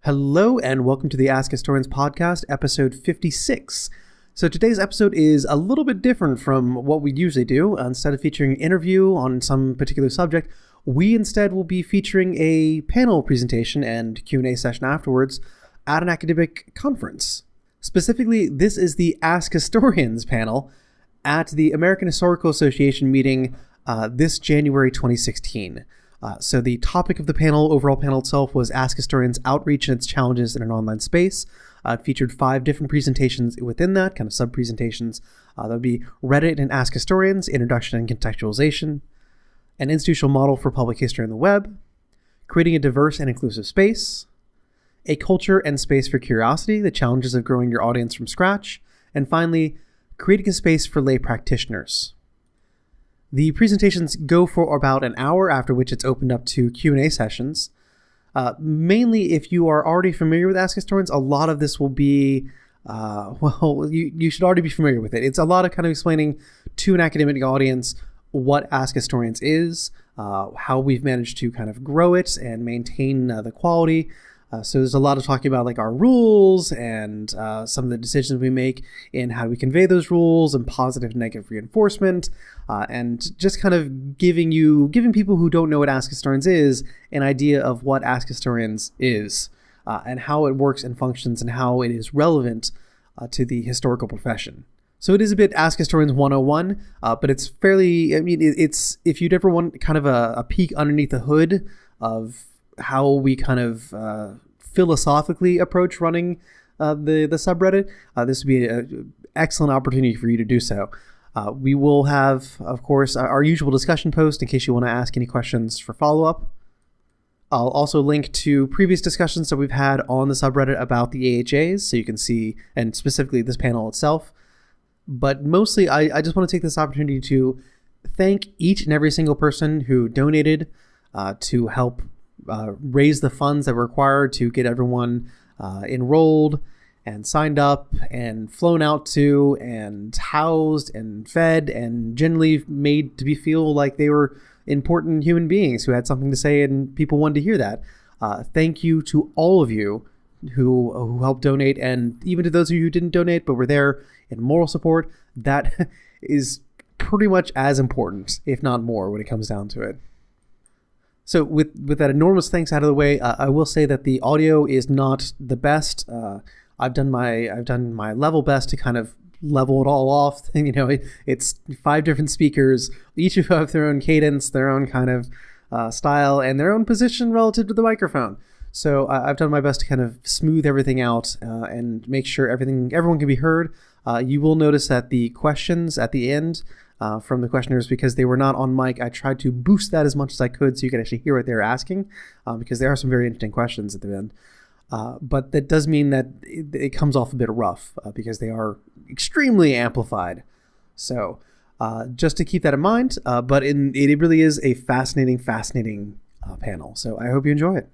Hello and welcome to the Ask Historians podcast, episode 56. So today's episode is a little bit different from what we usually do. Instead of featuring an interview on some particular subject, we instead will be featuring a panel presentation and Q&A session afterwards at an academic conference. Specifically, this is the Ask Historians panel at the American Historical Association meeting this January 2016. So the topic of the overall panel itself, was Ask Historians Outreach and its Challenges in an Online Space. It featured 5 different presentations within that, kind of sub-presentations. That would be Reddit and Ask Historians, Introduction and Contextualization, an institutional model for public history on the web, creating a diverse and inclusive space, a culture and space for curiosity, the challenges of growing your audience from scratch, and finally, creating a space for lay practitioners. The presentations go for about an hour, after which it's opened up to Q&A sessions. Mainly, if you are already familiar with Ask Historians, a lot of this will be, you should already be familiar with it. It's a lot of kind of explaining to an academic audience what Ask Historians is, how we've managed to kind of grow it and maintain the quality. So there's a lot of talking about like our rules and some of the decisions we make in how we convey those rules and positive and negative reinforcement, and just kind of giving people who don't know what Ask Historians is an idea of what Ask Historians is and how it works and functions and how it is relevant to the historical profession. So it is a bit Ask Historians 101, but it's fairly, it's if you'd ever want kind of a peek underneath the hood of how we kind of philosophically approach running the subreddit, this would be an excellent opportunity for you to do so. We will have, of course, our usual discussion post in case you want to ask any questions for follow-up. I'll also link to previous discussions that we've had on the subreddit about the AHAs, so you can see, and specifically this panel itself. But mostly, I just want to take this opportunity to thank each and every single person who donated to help raise the funds that were required to get everyone enrolled and signed up and flown out to and housed and fed and generally made to feel like they were important human beings who had something to say and people wanted to hear that. Thank you to all of you who helped donate, and even to those of you who didn't donate but were there in moral support. That is pretty much as important, if not more, when it comes down to it. So with that enormous thanks out of the way, I will say that the audio is not the best. I've done my level best to kind of level it all off. It's 5 different speakers, each of who have their own cadence, their own kind of style, and their own position relative to the microphone. So I've done my best to kind of smooth everything out and make sure everyone can be heard. You will notice that the questions at the end from the questioners, because they were not on mic, I tried to boost that as much as I could so you could actually hear what they were asking, because there are some very interesting questions at the end. But that does mean that it comes off a bit rough because they are extremely amplified. So just to keep that in mind, but it really is a fascinating panel. So I hope you enjoy it.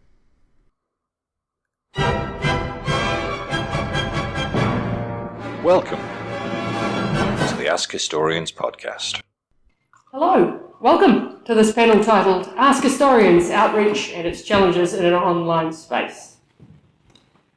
Welcome to the Ask Historians podcast. Hello, welcome to this panel titled Ask Historians, Outreach and its Challenges in an Online Space.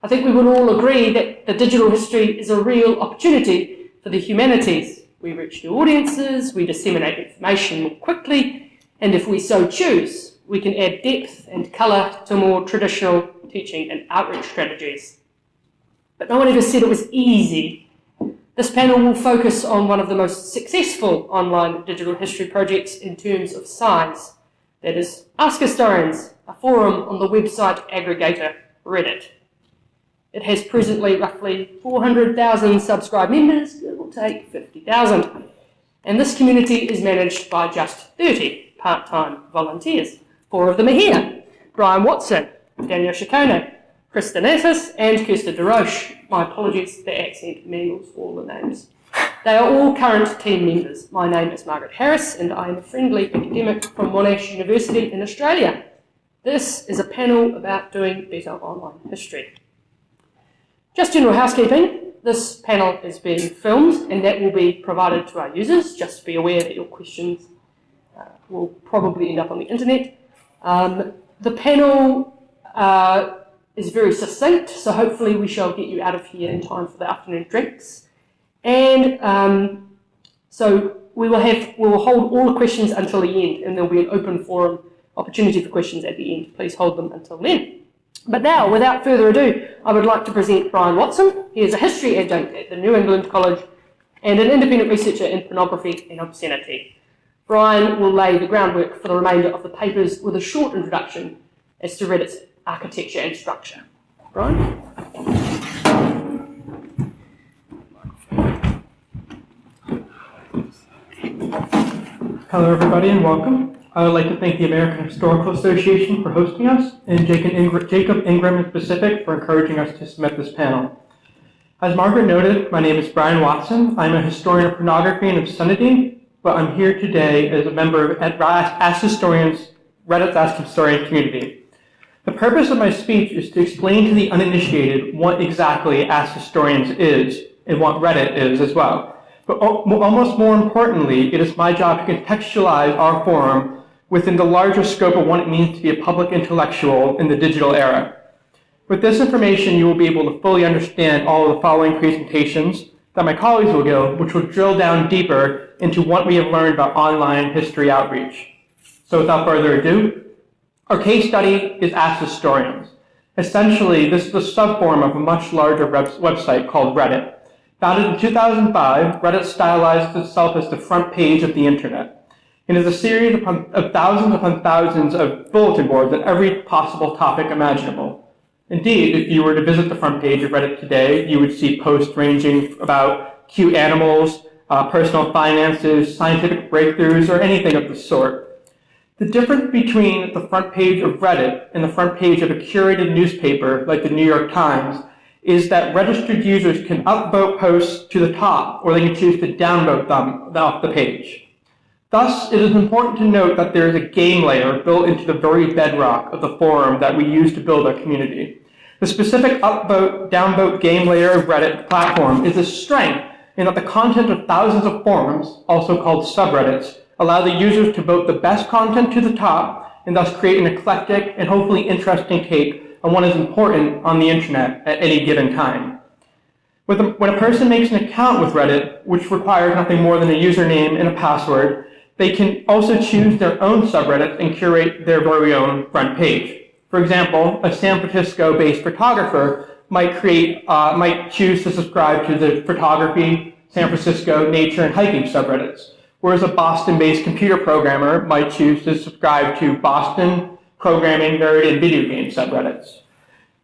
I think we would all agree that the digital history is a real opportunity for the humanities. We reach new audiences, we disseminate information more quickly, and if we so choose, we can add depth and colour to more traditional teaching and outreach strategies. But no one ever said it was easy. This panel will focus on one of the most successful online digital history projects in terms of size. That is Ask Historians, a forum on the website aggregator Reddit. It has presently roughly 400,000 subscribed members, it will take 50,000. And this community is managed by just 30 part-time volunteers. 4 of them are here: Brian Watson, Daniel Ciccone, Kristen Affis, and Kirsten DeRoche. My apologies, the accent mangles all the names. They are all current team members. My name is Margaret Harris, and I am a friendly academic from Monash University in Australia. This is a panel about doing better online history. Just general housekeeping. This panel is being filmed, and that will be provided to our users. Just be aware that your questions will probably end up on the internet. The panel is very succinct, so hopefully we shall get you out of here in time for the afternoon drinks. And so we will hold all the questions until the end, and there will be an open forum opportunity for questions at the end. Please hold them until then. But now, without further ado, I would like to present Brian Watson. He is a history adjunct at the New England College and an independent researcher in pornography and obscenity. Brian will lay the groundwork for the remainder of the papers with a short introduction as to Reddit's architecture and structure. Brian? Hello everybody and welcome. I would like to thank the American Historical Association for hosting us, and Jacob Ingram in specific for encouraging us to submit this panel. As Margaret noted, my name is Brian Watson. I'm a historian of pornography and obscenity, but I'm here today as a member at AskHistorians, Reddit's AskHistorian community. The purpose of my speech is to explain to the uninitiated what exactly AskHistorians is and what Reddit is as well. But almost more importantly, it is my job to contextualize our forum within the larger scope of what it means to be a public intellectual in the digital era. With this information, you will be able to fully understand all of the following presentations that my colleagues will give, which will drill down deeper into what we have learned about online history outreach. So without further ado, our case study is AskHistorians. Essentially, this is a subforum of a much larger website called Reddit. Founded in 2005, Reddit stylizes itself as the front page of the internet. It is a series of thousands upon thousands of bulletin boards on every possible topic imaginable. Indeed, if you were to visit the front page of Reddit today, you would see posts ranging about cute animals, personal finances, scientific breakthroughs, or anything of the sort. The difference between the front page of Reddit and the front page of a curated newspaper like the New York Times is that registered users can upvote posts to the top, or they can choose to downvote them off the page. Thus, it is important to note that there is a game layer built into the very bedrock of the forum that we use to build our community. The specific upvote, downvote game layer of Reddit platform is a strength in that the content of thousands of forums, also called subreddits, allow the users to vote the best content to the top and thus create an eclectic and hopefully interesting take on what is important on the internet at any given time. When a person makes an account with Reddit, which requires nothing more than a username and a password, they can also choose their own subreddits and curate their very own front page. For example, a San Francisco-based photographer might choose to subscribe to the photography, San Francisco, nature, and hiking subreddits, whereas a Boston-based computer programmer might choose to subscribe to Boston, programming, nerd, and video game subreddits.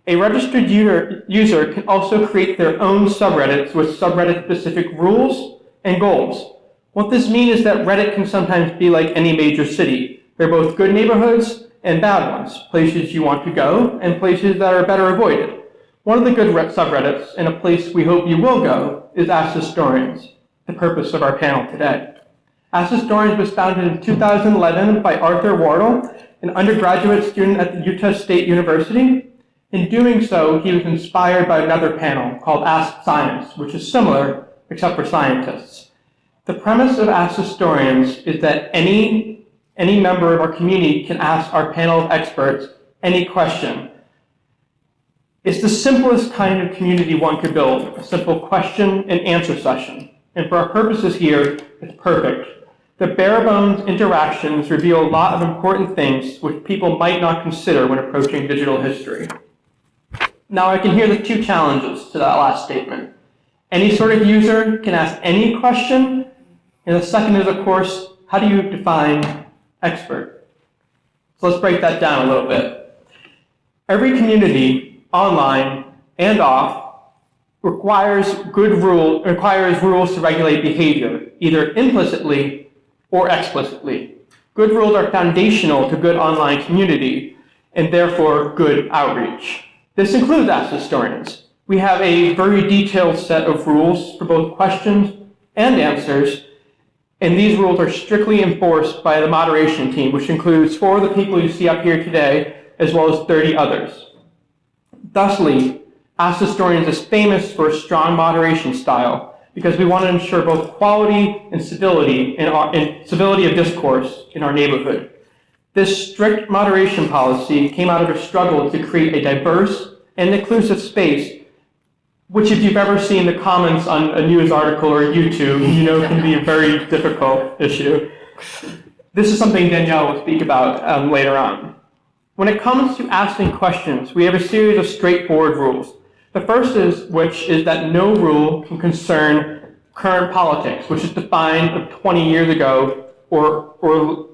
A registered user can also create their own subreddits with subreddit-specific rules and goals. What this means is that Reddit can sometimes be like any major city. They're both good neighborhoods and bad ones, places you want to go and places that are better avoided. One of the good subreddits, and a place we hope you will go, is AskHistorians, the purpose of our panel today. AskHistorians was founded in 2011 by Arthur Wardle, an undergraduate student at the Utah State University. In doing so, he was inspired by another panel called Ask Science, which is similar, except for scientists. The premise of AskHistorians is that any member of our community can ask our panel of experts any question. It's the simplest kind of community one could build, a simple question and answer session. And for our purposes here, it's perfect. The bare bones interactions reveal a lot of important things which people might not consider when approaching digital history. Now I can hear the two challenges to that last statement. Any sort of user can ask any question, and the second is, of course, how do you define expert? So let's break that down a little bit. Every community, online and off, requires rules to regulate behavior, either implicitly or explicitly. Good rules are foundational to good online community, and therefore good outreach. This includes AskHistorians. We have a very detailed set of rules for both questions and answers, and these rules are strictly enforced by the moderation team, which includes 4 of the people you see up here today, as well as 30 others. Thusly, AskHistorians is famous for a strong moderation style, because we want to ensure both quality and civility of discourse in our neighborhood. This strict moderation policy came out of a struggle to create a diverse and inclusive space, which if you've ever seen the comments on a news article or YouTube, you know can be a very difficult issue. This is something Danielle will speak about later on. When it comes to asking questions, we have a series of straightforward rules. The first which is that no rule can concern current politics, which is defined 20 years ago, or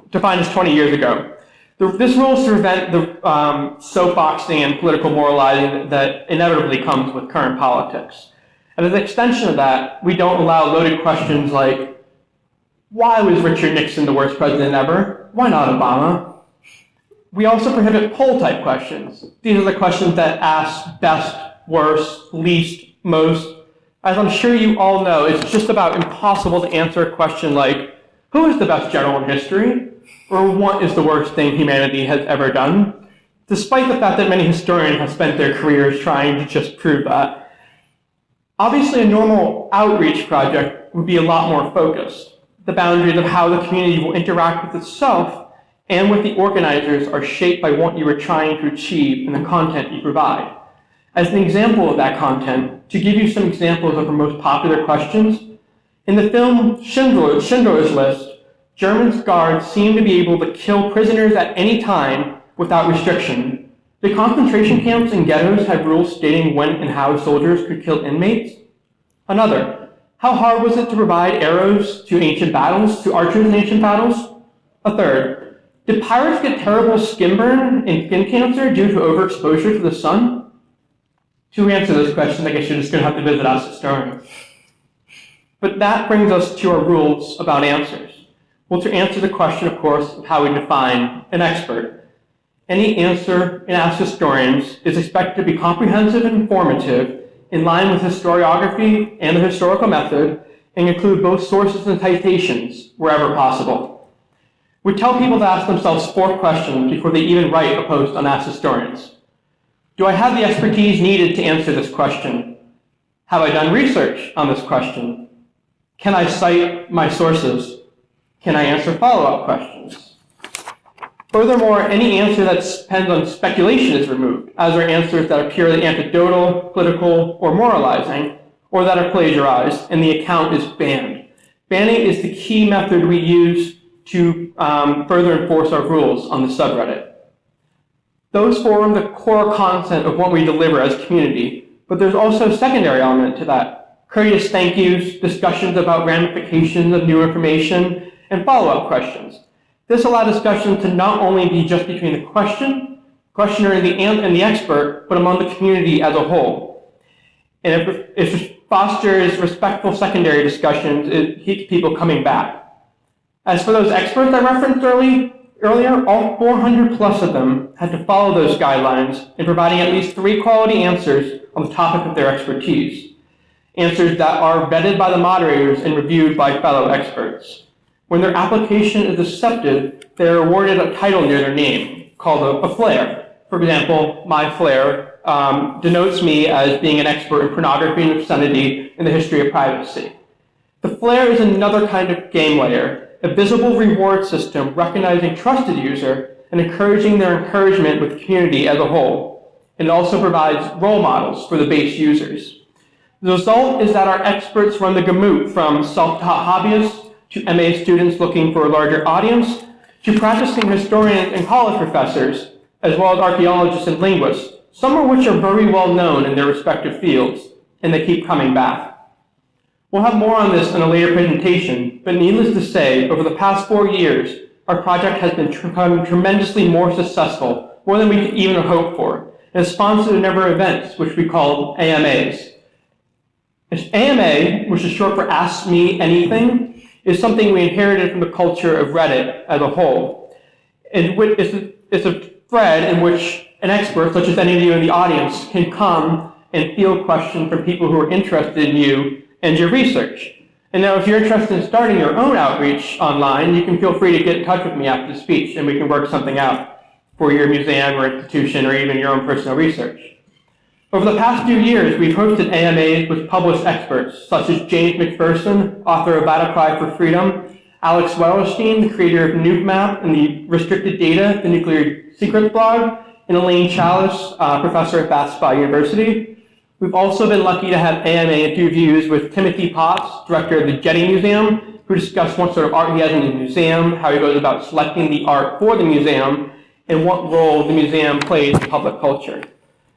defined as 20 years ago. This rule is to prevent the soapboxing and political moralizing that inevitably comes with current politics. And as an extension of that, we don't allow loaded questions like, why was Richard Nixon the worst president ever? Why not Obama? We also prohibit poll-type questions. These are the questions that ask best, worst, least, most. As I'm sure you all know, it's just about impossible to answer a question like, who is the best general in history? Or what is the worst thing humanity has ever done? Despite the fact that many historians have spent their careers trying to just prove that. Obviously, a normal outreach project would be a lot more focused. The boundaries of how the community will interact with itself and with the organizers are shaped by what you are trying to achieve in the content you provide. As an example of that content, to give you some examples of our most popular questions, in the film Schindler's List, German guards seem to be able to kill prisoners at any time without restriction. The concentration camps and ghettos have rules stating when and how soldiers could kill inmates. Another, how hard was it to provide arrows to archers in ancient battles? A third, did pirates get terrible skin burn and skin cancer due to overexposure to the sun? To answer this question, I guess you're just going to have to visit AskHistorians. But that brings us to our rules about answers. Well, to answer the question, of course, of how we define an expert. Any answer in AskHistorians is expected to be comprehensive and informative, in line with historiography and the historical method, and include both sources and citations wherever possible. We tell people to ask themselves 4 questions before they even write a post on AskHistorians. Do I have the expertise needed to answer this question? Have I done research on this question? Can I cite my sources? Can I answer follow-up questions? Furthermore, any answer that depends on speculation is removed, as are answers that are purely anecdotal, political, or moralizing, or that are plagiarized, and the account is banned. Banning is the key method we use to further enforce our rules on the subreddit. Those form the core content of what we deliver as a community, but there's also a secondary element to that. Courteous thank yous, discussions about ramifications of new information, and follow-up questions. This allows discussion to not only be just between the questioner and the expert, but among the community as a whole. And it fosters respectful secondary discussions. It keeps people coming back. As for those experts I referenced earlier, all 400 plus of them had to follow those guidelines in providing at least 3 quality answers on the topic of their expertise. Answers that are vetted by the moderators and reviewed by fellow experts. When their application is accepted, they are awarded a title near their name, called a flair. For example, my flair denotes me as being an expert in pornography and obscenity in the history of privacy. The flair is another kind of game layer, a visible reward system recognizing trusted user and encouraging their encouragement with the community as a whole. It also provides role models for the base users. The result is that our experts run the gamut from self-taught hobbyists to MA students looking for a larger audience, to practicing historians and college professors, as well as archaeologists and linguists, some of which are very well known in their respective fields, and they keep coming back. We'll have more on this in a later presentation, but needless to say, over the past 4 years, our project has become tremendously more successful, more than we could even have hoped for, and has sponsored a number of events, which we call AMAs. AMA, which is short for Ask Me Anything, is something we inherited from the culture of Reddit as a whole. It's a thread in which an expert, such as any of you in the audience, can come and field questions from people who are interested in you and your research. And now if you're interested in starting your own outreach online, you can feel free to get in touch with me after the speech and we can work something out for your museum or institution or even your own personal research. Over the past few years, we've hosted AMAs with published experts, such as James McPherson, author of Battle Cry for Freedom, Alex Wellerstein, the creator of NukeMap and the Restricted Data, the Nuclear Secrets blog, and Elaine Chalice, professor at Bath Spa University. We've also been lucky to have AMA interviews with Timothy Potts, director of the Getty Museum, who discussed what sort of art he has in the museum, how he goes about selecting the art for the museum, and what role the museum plays in public culture.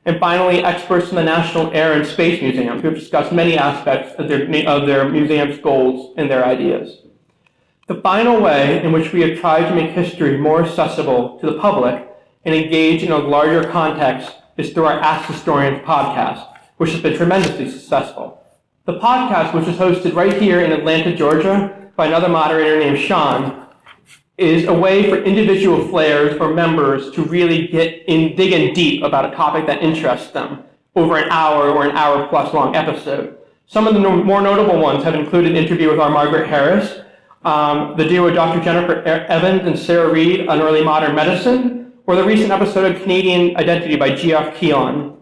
And finally, experts from the National Air and Space Museum, who have discussed many aspects of their museum's goals and their ideas. The final way in which we have tried to make history more accessible to the public and engage in a larger context is through our Ask Historians podcast, which has been tremendously successful. The podcast, which is hosted right here in Atlanta, Georgia, by another moderator named Sean, is a way for individual flares or members to really dig in deep about a topic that interests them over an hour or an hour plus long episode. Some of the more notable ones have included an interview with our Margaret Harris, the duo Dr. Jennifer Evans and Sarah Reed on early modern medicine, or the recent episode of Canadian Identity by Geoff Keelan.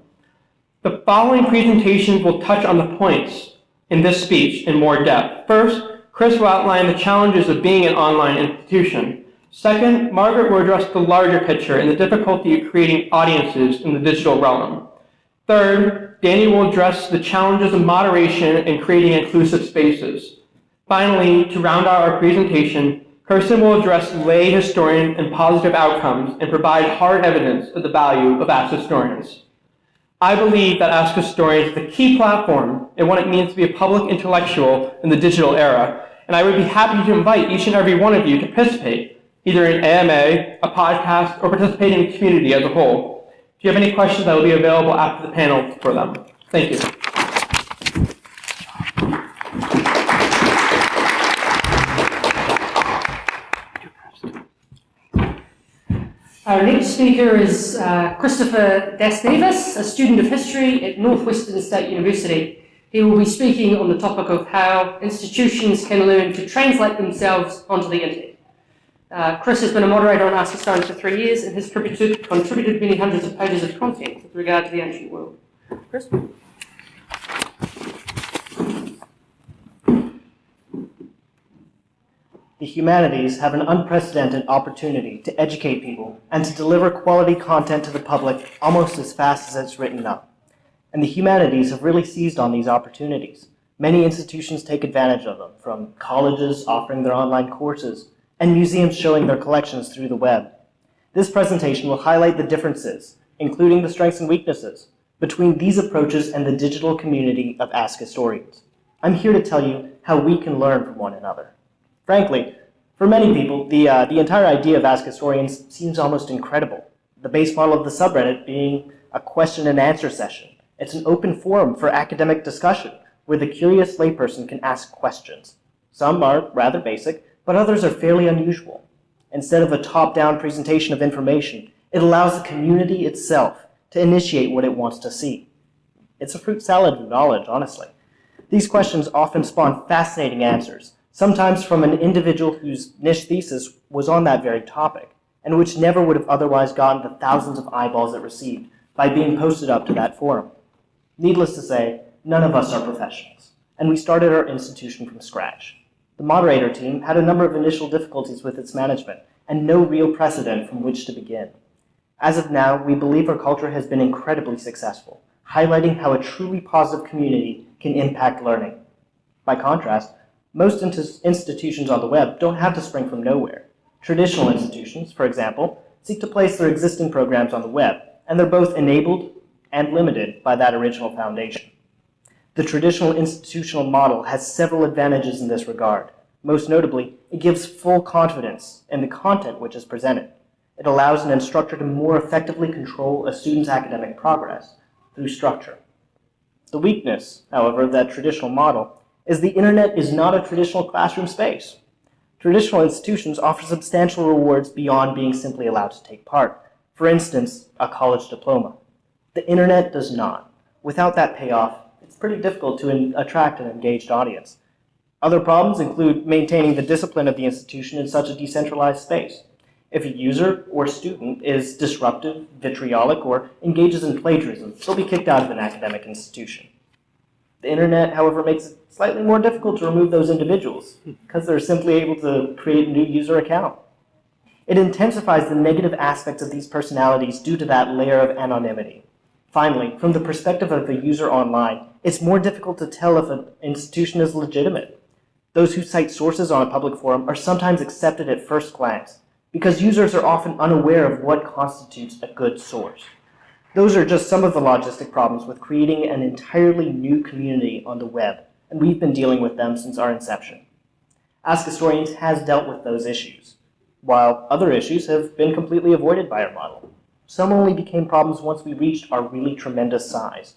The following presentations will touch on the points in this speech in more depth. First, Chris will outline the challenges of being an online institution. Second, Margaret will address the larger picture and the difficulty of creating audiences in the digital realm. Third, Danny will address the challenges of moderation and creating inclusive spaces. Finally, to round out our presentation, Kirsten will address lay historian and positive outcomes and provide hard evidence of the value of Ask Historians. I believe that Ask Historians is the key platform in what it means to be a public intellectual in the digital era, and I would be happy to invite each and every one of you to participate, either in AMA, a podcast, or participate in the community as a whole. If you have any questions, I will be available after the panel for them. Thank you. Our next speaker is Christopher Dasnevis, a student of history at Northwestern State University. He will be speaking on the topic of how institutions can learn to translate themselves onto the internet. Chris has been a moderator on Ask Historians for 3 years and has contributed many hundreds of pages of content with regard to the ancient world. Chris? The humanities have an unprecedented opportunity to educate people and to deliver quality content to the public almost as fast as it's written up. And the humanities have really seized on these opportunities. Many institutions take advantage of them, from colleges offering their online courses and museums showing their collections through the web. This presentation will highlight the differences, including the strengths and weaknesses, between these approaches and the digital community of Ask Historians. I'm here to tell you how we can learn from one another. Frankly, for many people, the entire idea of Ask Historians seems almost incredible. The base model of the subreddit being a question and answer session. It's an open forum for academic discussion where the curious layperson can ask questions. Some are rather basic, but others are fairly unusual. Instead of a top-down presentation of information, it allows the community itself to initiate what it wants to see. It's a fruit salad of knowledge, honestly. These questions often spawn fascinating answers, sometimes from an individual whose niche thesis was on that very topic, and which never would have otherwise gotten the thousands of eyeballs it received by being posted up to that forum. Needless to say, none of us are professionals, and we started our institution from scratch. The moderator team had a number of initial difficulties with its management, and no real precedent from which to begin. As of now, we believe our culture has been incredibly successful, highlighting how a truly positive community can impact learning. By contrast, most institutions on the web don't have to spring from nowhere. Traditional institutions, for example, seek to place their existing programs on the web, and they're both enabled and limited by that original foundation. The traditional institutional model has several advantages in this regard. Most notably, it gives full confidence in the content which is presented. It allows an instructor to more effectively control a student's academic progress through structure. The weakness, however, of that traditional model is the internet is not a traditional classroom space. Traditional institutions offer substantial rewards beyond being simply allowed to take part. For instance, a college diploma. The internet does not. Without that payoff, it's pretty difficult to attract an engaged audience. Other problems include maintaining the discipline of the institution in such a decentralized space. If a user or student is disruptive, vitriolic, or engages in plagiarism, they'll be kicked out of an academic institution. The internet, however, makes it slightly more difficult to remove those individuals because they're simply able to create a new user account. It intensifies the negative aspects of these personalities due to that layer of anonymity. Finally, from the perspective of a user online, it's more difficult to tell if an institution is legitimate. Those who cite sources on a public forum are sometimes accepted at first glance, because users are often unaware of what constitutes a good source. Those are just some of the logistic problems with creating an entirely new community on the web, and we've been dealing with them since our inception. Ask Historians has dealt with those issues, while other issues have been completely avoided by our model. Some only became problems once we reached our really tremendous size.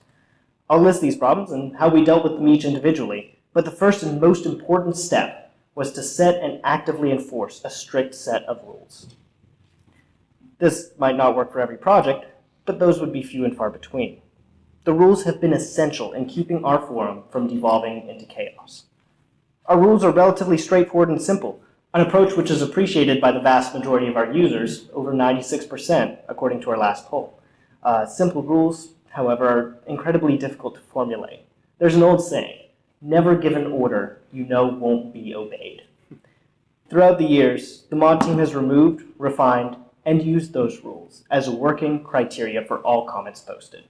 I'll list these problems and how we dealt with them each individually, but the first and most important step was to set and actively enforce a strict set of rules. This might not work for every project, but those would be few and far between. The rules have been essential in keeping our forum from devolving into chaos. Our rules are relatively straightforward and simple, an approach which is appreciated by the vast majority of our users, over 96% according to our last poll. Simple rules, however, are incredibly difficult to formulate. There's an old saying, never give an order you know won't be obeyed. Throughout the years, the mod team has removed, refined, and used those rules as a working criteria for all comments posted.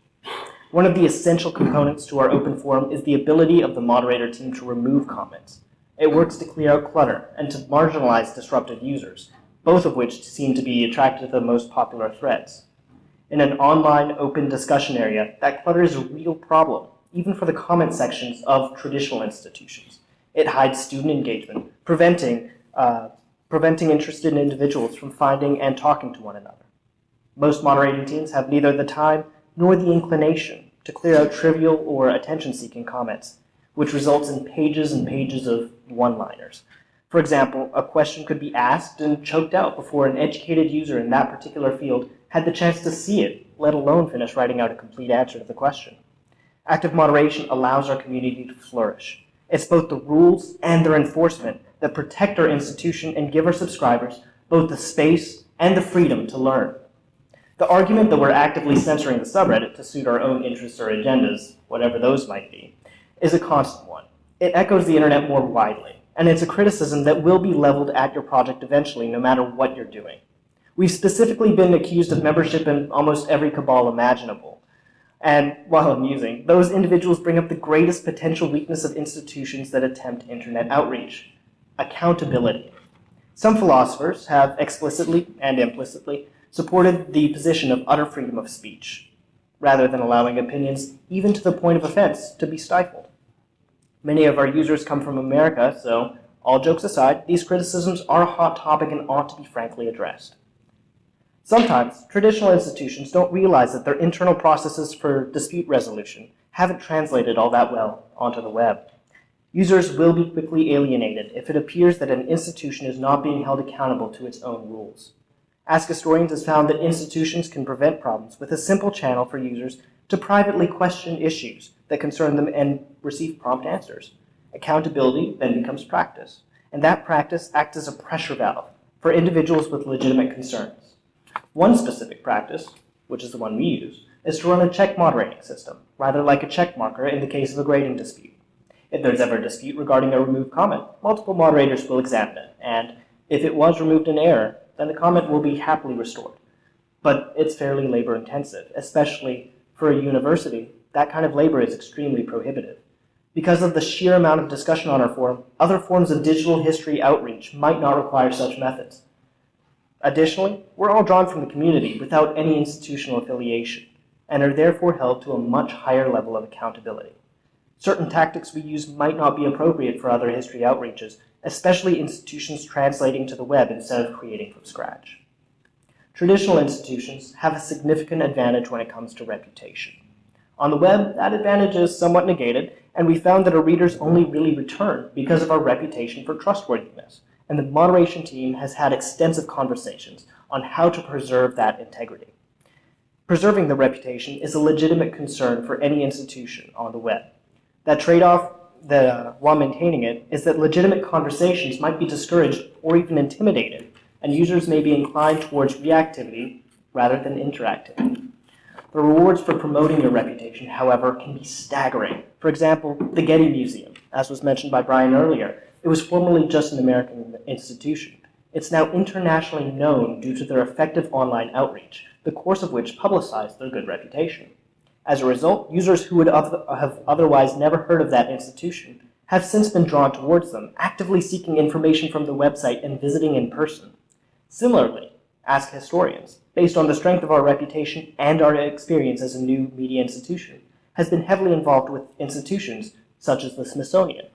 One of the essential components to our open forum is the ability of the moderator team to remove comments. It works to clear out clutter and to marginalize disruptive users, both of which seem to be attracted to the most popular threads. In an online open discussion area, that clutter is a real problem, even for the comment sections of traditional institutions. It hides student engagement, preventing interested individuals from finding and talking to one another. Most moderating teams have neither the time nor the inclination to clear out trivial or attention-seeking comments, which results in pages and pages of one-liners. For example, a question could be asked and choked out before an educated user in that particular field had the chance to see it, let alone finish writing out a complete answer to the question. Active moderation allows our community to flourish. It's both the rules and their enforcement that protect our institution and give our subscribers both the space and the freedom to learn. The argument that we're actively censoring the subreddit to suit our own interests or agendas, whatever those might be, is a constant one. It echoes the internet more widely, and it's a criticism that will be leveled at your project eventually, no matter what you're doing. We've specifically been accused of membership in almost every cabal imaginable. And while amusing, those individuals bring up the greatest potential weakness of institutions that attempt internet outreach: accountability. Some philosophers have explicitly and implicitly supported the position of utter freedom of speech, rather than allowing opinions, even to the point of offense, to be stifled. Many of our users come from America, so, all jokes aside, these criticisms are a hot topic and ought to be frankly addressed. Sometimes, traditional institutions don't realize that their internal processes for dispute resolution haven't translated all that well onto the web. Users will be quickly alienated if it appears that an institution is not being held accountable to its own rules. Ask Historians has found that institutions can prevent problems with a simple channel for users to privately question issues that concern them and receive prompt answers. Accountability then becomes practice, and that practice acts as a pressure valve for individuals with legitimate concerns. One specific practice, which is the one we use, is to run a check moderating system, rather like a check marker in the case of a grading dispute. If there's ever a dispute regarding a removed comment, multiple moderators will examine it, and if it was removed in error, then the comment will be happily restored. But it's fairly labor-intensive, especially for a university. That kind of labor is extremely prohibitive. Because of the sheer amount of discussion on our forum, other forms of digital history outreach might not require such methods. Additionally, we're all drawn from the community without any institutional affiliation, and are therefore held to a much higher level of accountability. Certain tactics we use might not be appropriate for other history outreaches, especially institutions translating to the web instead of creating from scratch. Traditional institutions have a significant advantage when it comes to reputation. On the web, that advantage is somewhat negated, and we found that our readers only really return because of our reputation for trustworthiness, and the moderation team has had extensive conversations on how to preserve that integrity. Preserving the reputation is a legitimate concern for any institution on the web. That trade-off while maintaining it is that legitimate conversations might be discouraged or even intimidated, and users may be inclined towards reactivity rather than interactivity. The rewards for promoting your reputation, however, can be staggering. For example, the Getty Museum, as was mentioned by Brian earlier, it was formerly just an American institution. It's now internationally known due to their effective online outreach, the course of which publicized their good reputation. As a result, users who would have otherwise never heard of that institution have since been drawn towards them, actively seeking information from the website and visiting in person. Similarly, Ask Historians, based on the strength of our reputation and our experience as a new media institution, has been heavily involved with institutions such as the Smithsonian.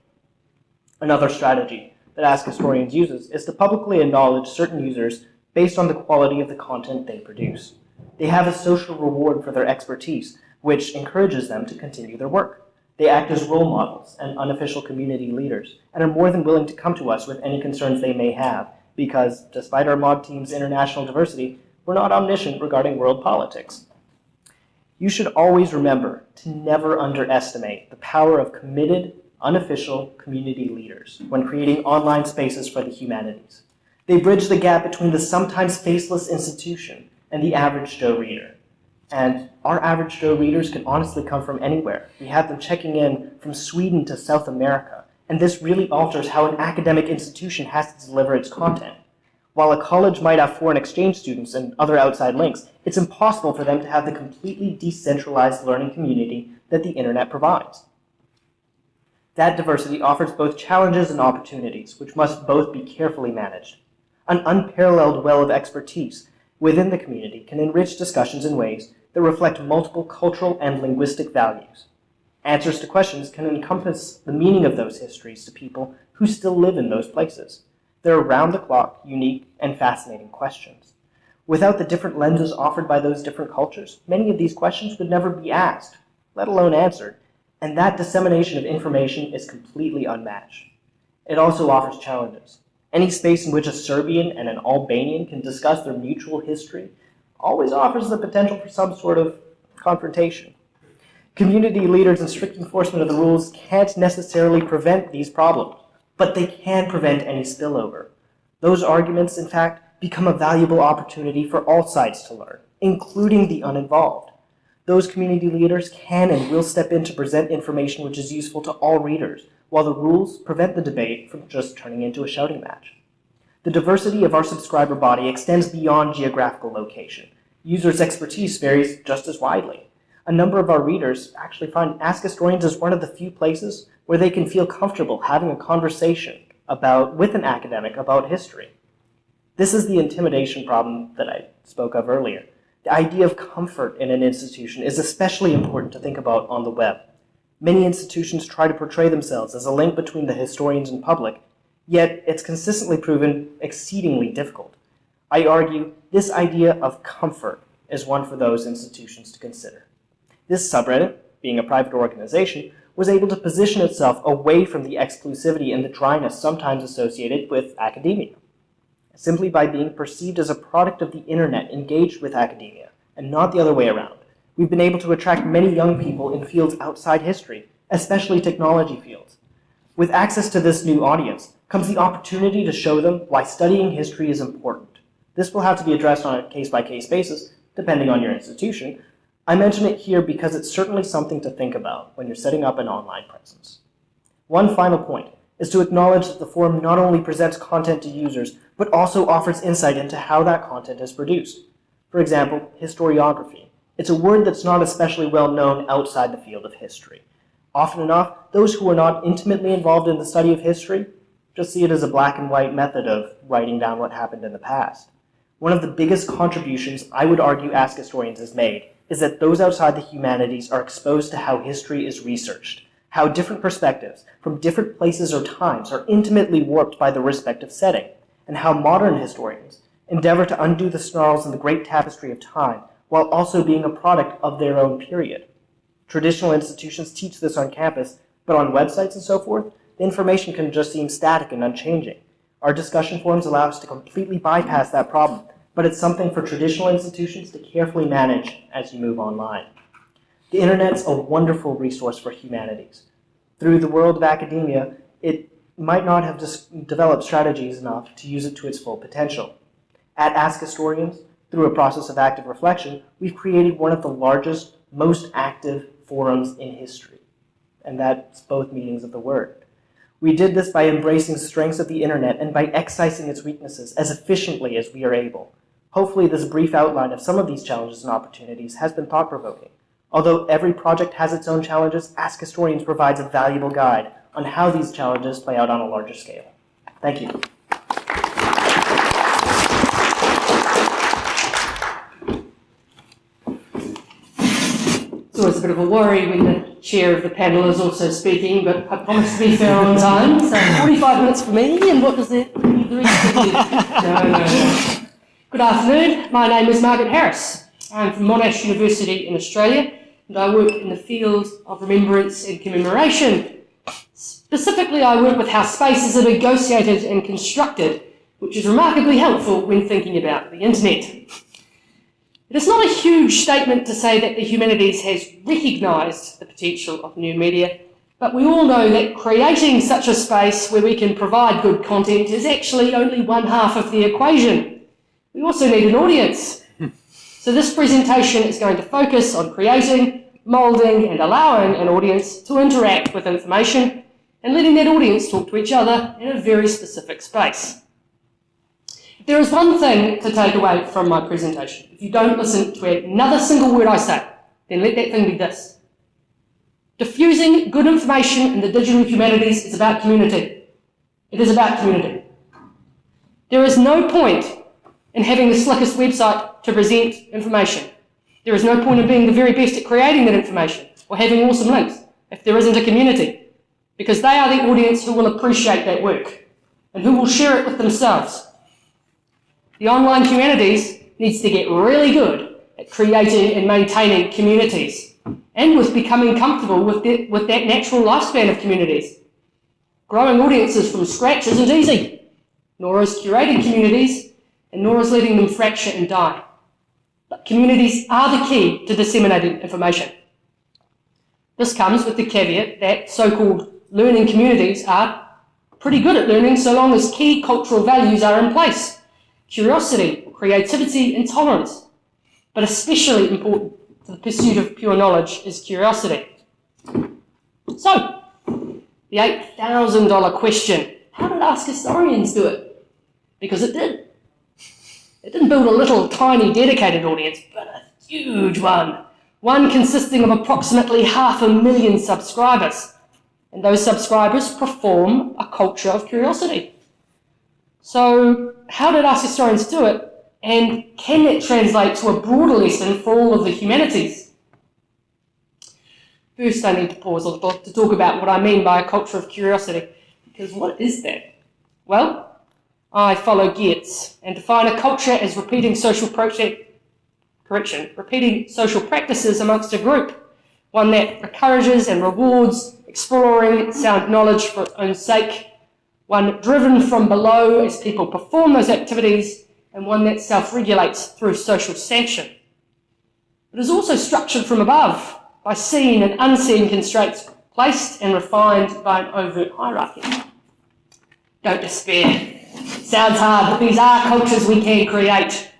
Another strategy that Ask Historians uses is to publicly acknowledge certain users based on the quality of the content they produce. They have a social reward for their expertise, which encourages them to continue their work. They act as role models and unofficial community leaders, and are more than willing to come to us with any concerns they may have, because, despite our mod team's international diversity, we're not omniscient regarding world politics. You should always remember to never underestimate the power of committed, unofficial community leaders when creating online spaces for the humanities. They bridge the gap between the sometimes faceless institution and the average Joe reader. And our average Joe readers can honestly come from anywhere. We have them checking in from Sweden to South America, and this really alters how an academic institution has to deliver its content. While a college might have foreign exchange students and other outside links, it's impossible for them to have the completely decentralized learning community that the internet provides. That diversity offers both challenges and opportunities, which must both be carefully managed. An unparalleled well of expertise within the community can enrich discussions in ways that reflect multiple cultural and linguistic values. Answers to questions can encompass the meaning of those histories to people who still live in those places. They're round-the-clock, unique, and fascinating questions. Without the different lenses offered by those different cultures, many of these questions would never be asked, let alone answered, and that dissemination of information is completely unmatched. It also offers challenges. Any space in which a Serbian and an Albanian can discuss their mutual history always offers the potential for some sort of confrontation. Community leaders and strict enforcement of the rules can't necessarily prevent these problems, but they can prevent any spillover. Those arguments, in fact, become a valuable opportunity for all sides to learn, including the uninvolved. Those community leaders can and will step in to present information which is useful to all readers, while the rules prevent the debate from just turning into a shouting match. The diversity of our subscriber body extends beyond geographical location. Users' expertise varies just as widely. A number of our readers actually find Ask Historians as one of the few places where they can feel comfortable having a conversation with an academic about history. This is the intimidation problem that I spoke of earlier. The idea of comfort in an institution is especially important to think about on the web. Many institutions try to portray themselves as a link between the historians and public, yet it's consistently proven exceedingly difficult. I argue this idea of comfort is one for those institutions to consider. This subreddit, being a private organization, was able to position itself away from the exclusivity and the dryness sometimes associated with academia, simply by being perceived as a product of the internet engaged with academia, and not the other way around. We've been able to attract many young people in fields outside history, especially technology fields. With access to this new audience comes the opportunity to show them why studying history is important. This will have to be addressed on a case-by-case basis, depending on your institution. I mention it here because it's certainly something to think about when you're setting up an online presence. One final point is to acknowledge that the forum not only presents content to users, but also offers insight into how that content is produced. For example, historiography. It's a word that's not especially well known outside the field of history. Often enough, those who are not intimately involved in the study of history just see it as a black and white method of writing down what happened in the past. One of the biggest contributions I would argue Ask Historians has made is that those outside the humanities are exposed to how history is researched, how different perspectives from different places or times are intimately warped by the respective setting, and how modern historians endeavor to undo the snarls in the great tapestry of time while also being a product of their own period. Traditional institutions teach this on campus, but on websites and so forth, the information can just seem static and unchanging. Our discussion forums allow us to completely bypass that problem, but it's something for traditional institutions to carefully manage as you move online. The internet's a wonderful resource for humanities. Through the world of academia, it might not have developed strategies enough to use it to its full potential. At Ask Historians, through a process of active reflection, we've created one of the largest, most active forums in history. And that's both meanings of the word. We did this by embracing the strengths of the internet and by excising its weaknesses as efficiently as we are able. Hopefully this brief outline of some of these challenges and opportunities has been thought-provoking. Although every project has its own challenges, Ask Historians provides a valuable guide on how these challenges play out on a larger scale. Thank you. It's always a bit of a worry when the chair of the panel is also speaking, but I promise to be fair on time. So 45 minutes for me, and what does that leave the rest of you? No. Good afternoon, my name is Margaret Harris. I'm from Monash University in Australia, and I work in the field of remembrance and commemoration. Specifically, I work with how spaces are negotiated and constructed, which is remarkably helpful when thinking about the internet. It is not a huge statement to say that the humanities has recognised the potential of new media, but we all know that creating such a space where we can provide good content is actually only one half of the equation. We also need an audience. So this presentation is going to focus on creating, moulding and allowing an audience to interact with information and letting that audience talk to each other in a very specific space. If there is one thing to take away from my presentation, if you don't listen to another single word I say, then let that thing be this. Diffusing good information in the digital humanities is about community. It is about community. There is no point in having the slickest website to present information. There is no point in being the very best at creating that information or having awesome links if there isn't a community, because they are the audience who will appreciate that work and who will share it with themselves. The online humanities needs to get really good at creating and maintaining communities and with becoming comfortable with that natural lifespan of communities. Growing audiences from scratch isn't easy, nor is curating communities, and nor is letting them fracture and die. But communities are the key to disseminating information. This comes with the caveat that so-called learning communities are pretty good at learning so long as key cultural values are in place. Curiosity, creativity and tolerance. But especially important to the pursuit of pure knowledge is curiosity. So, the $8,000 question, how did Ask Historians do it? Because it did. It didn't build a little tiny dedicated audience, but a huge one. One consisting of approximately 500,000 subscribers. And those subscribers perform a culture of curiosity. So how did Ask Historians do it? And can that translate to a broader lesson for all of the humanities? First, I need to pause a little to talk about what I mean by a culture of curiosity. Because what is that? Well, I follow Geertz and define a culture as repeating social practices amongst a group, one that encourages and rewards exploring sound knowledge for its own sake, one driven from below as people perform those activities, and one that self-regulates through social sanction. It is also structured from above by seen and unseen constraints placed and refined by an overt hierarchy. Don't despair. Sounds hard, but these are cultures we can create. At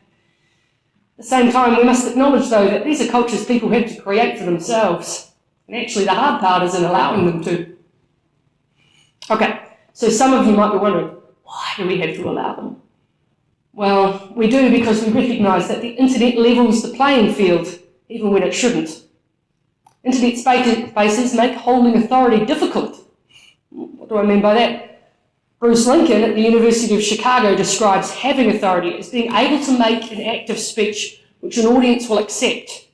the same time, we must acknowledge, though, that these are cultures people have to create for themselves. And actually, the hard part is in allowing them to. Okay, so some of you might be wondering, why do we have to allow them? Well, we do because we recognise that the internet levels the playing field, even when it shouldn't. Internet spaces make holding authority difficult. What do I mean by that? Bruce Lincoln at the University of Chicago describes having authority as being able to make an act of speech which an audience will accept.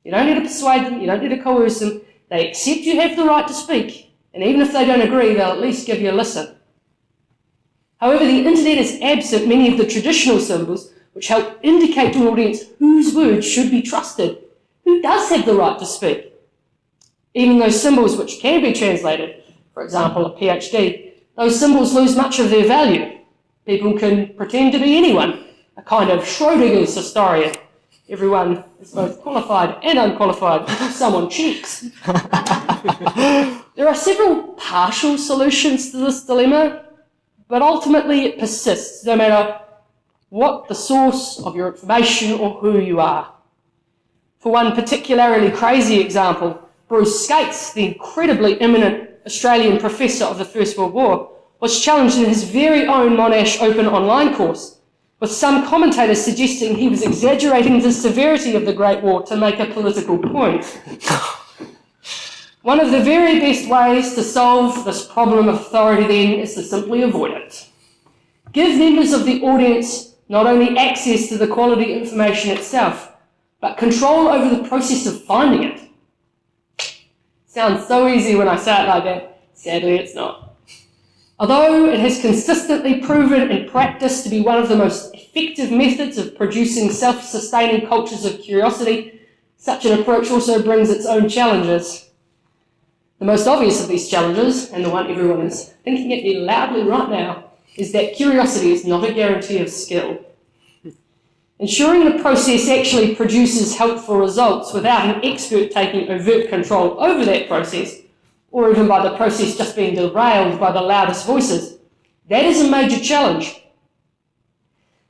You don't need to persuade them, you don't need to coerce them. They accept you have the right to speak, and even if they don't agree, they'll at least give you a listen. However, the internet is absent many of the traditional symbols which help indicate to an audience whose words should be trusted, who does have the right to speak. Even those symbols which can be translated, for example, a PhD, those symbols lose much of their value. People can pretend to be anyone, a kind of Schrodinger's historian. Everyone is both qualified and unqualified until someone checks. There are several partial solutions to this dilemma, but ultimately it persists no matter what the source of your information or who you are. For one particularly crazy example, Bruce Skates, the incredibly eminent Australian professor of the First World War, was challenged in his very own Monash Open online course, with some commentators suggesting he was exaggerating the severity of the Great War to make a political point. One of the very best ways to solve this problem of authority then is to simply avoid it. Give members of the audience not only access to the quality information itself, but control over the process of finding it. Sounds so easy when I say it like that. Sadly, it's not. Although it has consistently proven in practice to be one of the most effective methods of producing self-sustaining cultures of curiosity, such an approach also brings its own challenges. The most obvious of these challenges, and the one everyone is thinking at me loudly right now, is that curiosity is not a guarantee of skill. Ensuring the process actually produces helpful results without an expert taking overt control over that process, or even by the process just being derailed by the loudest voices, that is a major challenge.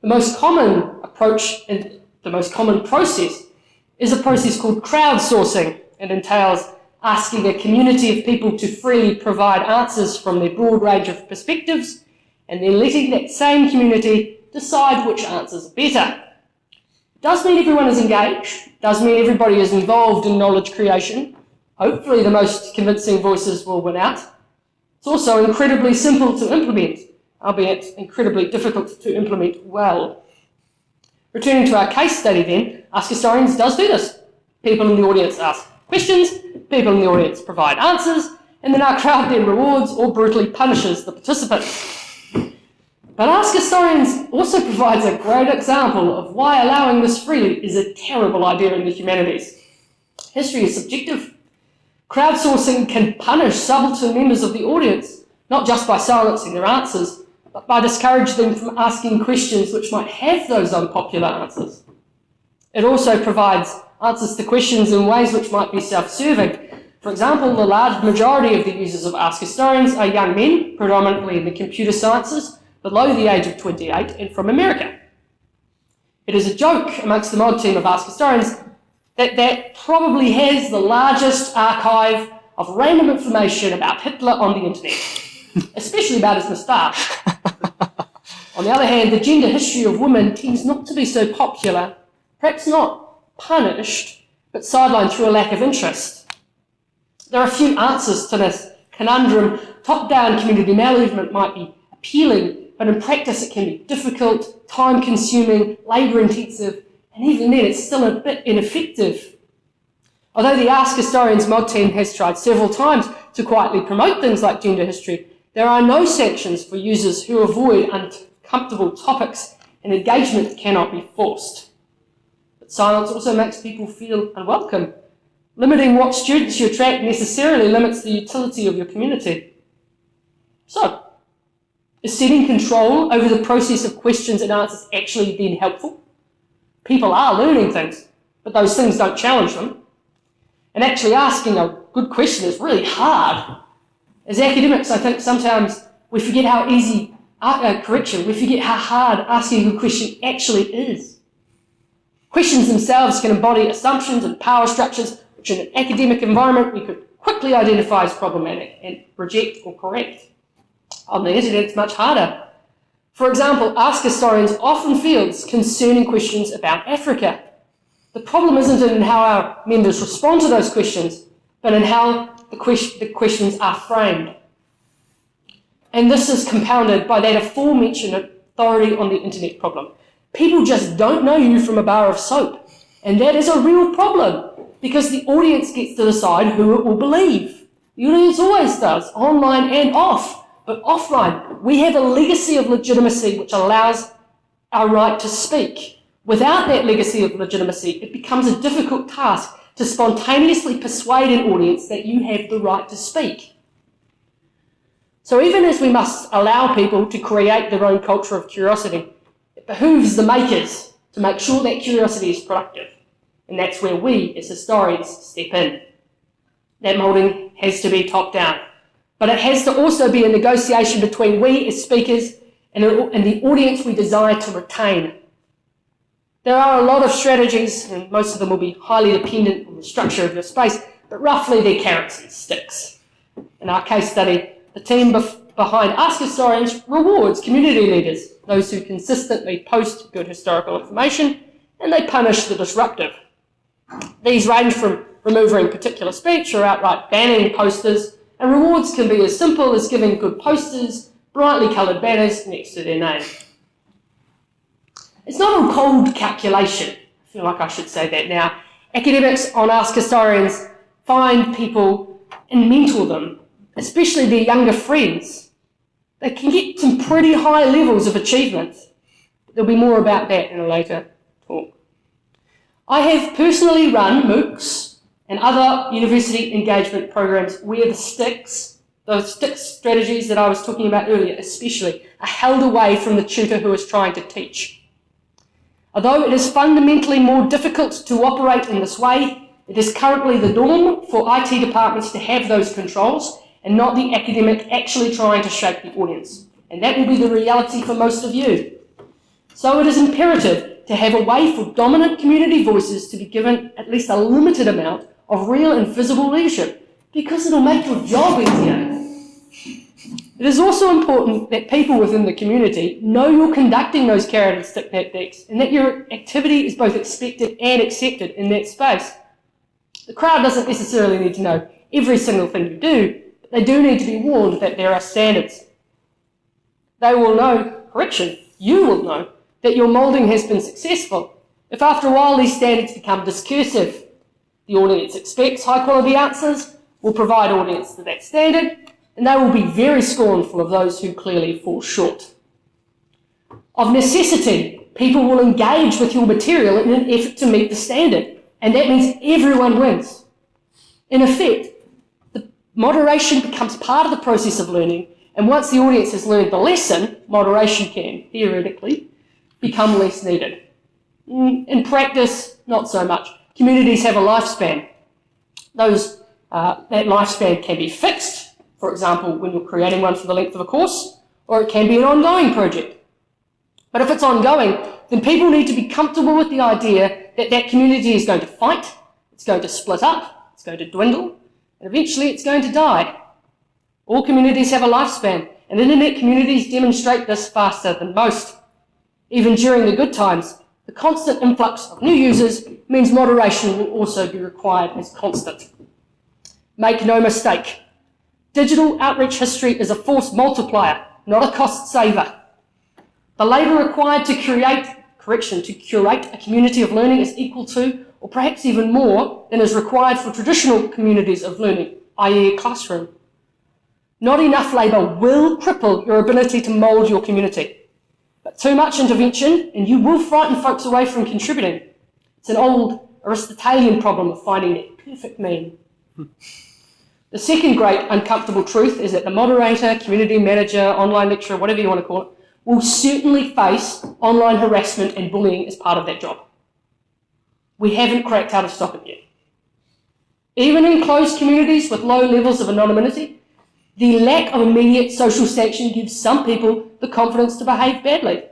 The most common approach and the most common process is a process called crowdsourcing, and entails asking a community of people to freely provide answers from their broad range of perspectives, and then letting that same community decide which answers are better. It does mean everyone is engaged, does mean everybody is involved in knowledge creation. Hopefully the most convincing voices will win out. It's also incredibly simple to implement, albeit incredibly difficult to implement well. Returning to our case study then, AskHistorians does do this. People in the audience ask questions, people in the audience provide answers, and then our crowd then rewards or brutally punishes the participants. But AskHistorians also provides a great example of why allowing this freely is a terrible idea in the humanities. History is subjective. Crowdsourcing can punish subaltern members of the audience, not just by silencing their answers, but by discouraging them from asking questions which might have those unpopular answers. It also provides answers to questions in ways which might be self-serving. For example, the large majority of the users of AskHistorians are young men, predominantly in the computer sciences, below the age of 28, and from America. It is a joke amongst the mod team of AskHistorians that probably has the largest archive of random information about Hitler on the internet, especially about his moustache. On the other hand, the gender history of women tends not to be so popular, perhaps not punished, but sidelined through a lack of interest. There are a few answers to this conundrum. Top-down community management might be appealing, but in practice it can be difficult, time-consuming, labour-intensive, and even then it's still a bit ineffective. Although the AskHistorians mod team has tried several times to quietly promote things like gender history, there are no sanctions for users who avoid uncomfortable topics, and engagement cannot be forced. But silence also makes people feel unwelcome. Limiting what students you attract necessarily limits the utility of your community. So, is setting control over the process of questions and answers actually then helpful? People are learning things, but those things don't challenge them. And actually asking a good question is really hard. As academics, I think sometimes we forget how easy, we forget how hard asking a good question actually is. Questions themselves can embody assumptions and power structures which in an academic environment we could quickly identify as problematic and reject or correct. On the internet, it's much harder. For example, AskHistorians often fields concerning questions about Africa. The problem isn't in how our members respond to those questions, but in how the questions are framed. And this is compounded by that aforementioned authority on the internet problem. People just don't know you from a bar of soap, and that is a real problem, because the audience gets to decide who it will believe. The audience always does, online and off. But offline, we have a legacy of legitimacy which allows our right to speak. Without that legacy of legitimacy, it becomes a difficult task to spontaneously persuade an audience that you have the right to speak. So even as we must allow people to create their own culture of curiosity, it behooves the makers to make sure that curiosity is productive. And that's where we, as historians, step in. That moulding has to be top-down. But it has to also be a negotiation between we as speakers and the audience we desire to retain. There are a lot of strategies, and most of them will be highly dependent on the structure of your space, but roughly they're carrots and sticks. In our case study, the team behind Ask Historians rewards community leaders, those who consistently post good historical information, and they punish the disruptive. These range from removing particular speech or outright banning posters, and rewards can be as simple as giving good posters, brightly coloured banners next to their name. It's not a cold calculation. I feel like I should say that now. Academics on Ask Historians find people and mentor them, especially their younger friends. They can get some pretty high levels of achievement. There'll be more about that in a later talk. I have personally run MOOCs and other university engagement programs where those stick strategies that I was talking about earlier especially are held away from the tutor who is trying to teach. Although it is fundamentally more difficult to operate in this way, it is currently the norm for IT departments to have those controls and not the academic actually trying to shape the audience. And that will be the reality for most of you. So it is imperative to have a way for dominant community voices to be given at least a limited amount of real and visible leadership, because it'll make your job easier. It is also important that people within the community know you're conducting those carrot and stick tactics and that your activity is both expected and accepted in that space. The crowd doesn't necessarily need to know every single thing you do, but they do need to be warned that there are standards. They will know, you will know, that your moulding has been successful. If after a while these standards become discursive, the audience expects high quality answers, will provide audience to that standard, and they will be very scornful of those who clearly fall short. Of necessity, people will engage with your material in an effort to meet the standard, and that means everyone wins. In effect, the moderation becomes part of the process of learning, and once the audience has learned the lesson, moderation can, theoretically, become less needed. In practice, not so much. Communities have a lifespan. That lifespan can be fixed, for example, when you're creating one for the length of a course, or it can be an ongoing project. But if it's ongoing, then people need to be comfortable with the idea that that community is going to fight, it's going to split up, it's going to dwindle, and eventually it's going to die. All communities have a lifespan, and internet communities demonstrate this faster than most. Even during the good times, the constant influx of new users means moderation will also be required as constant. Make no mistake, digital outreach history is a force multiplier, not a cost saver. The labour required to curate a community of learning is equal to, or perhaps even more, than is required for traditional communities of learning, i.e. a classroom. Not enough labour will cripple your ability to mould your community. But too much intervention, and you will frighten folks away from contributing. It's an old Aristotelian problem of finding that perfect mean. The second great uncomfortable truth is that the moderator, community manager, online lecturer, whatever you want to call it, will certainly face online harassment and bullying as part of that job. We haven't cracked how to stop it yet. Even in closed communities with low levels of anonymity, the lack of immediate social sanction gives some people the confidence to behave badly.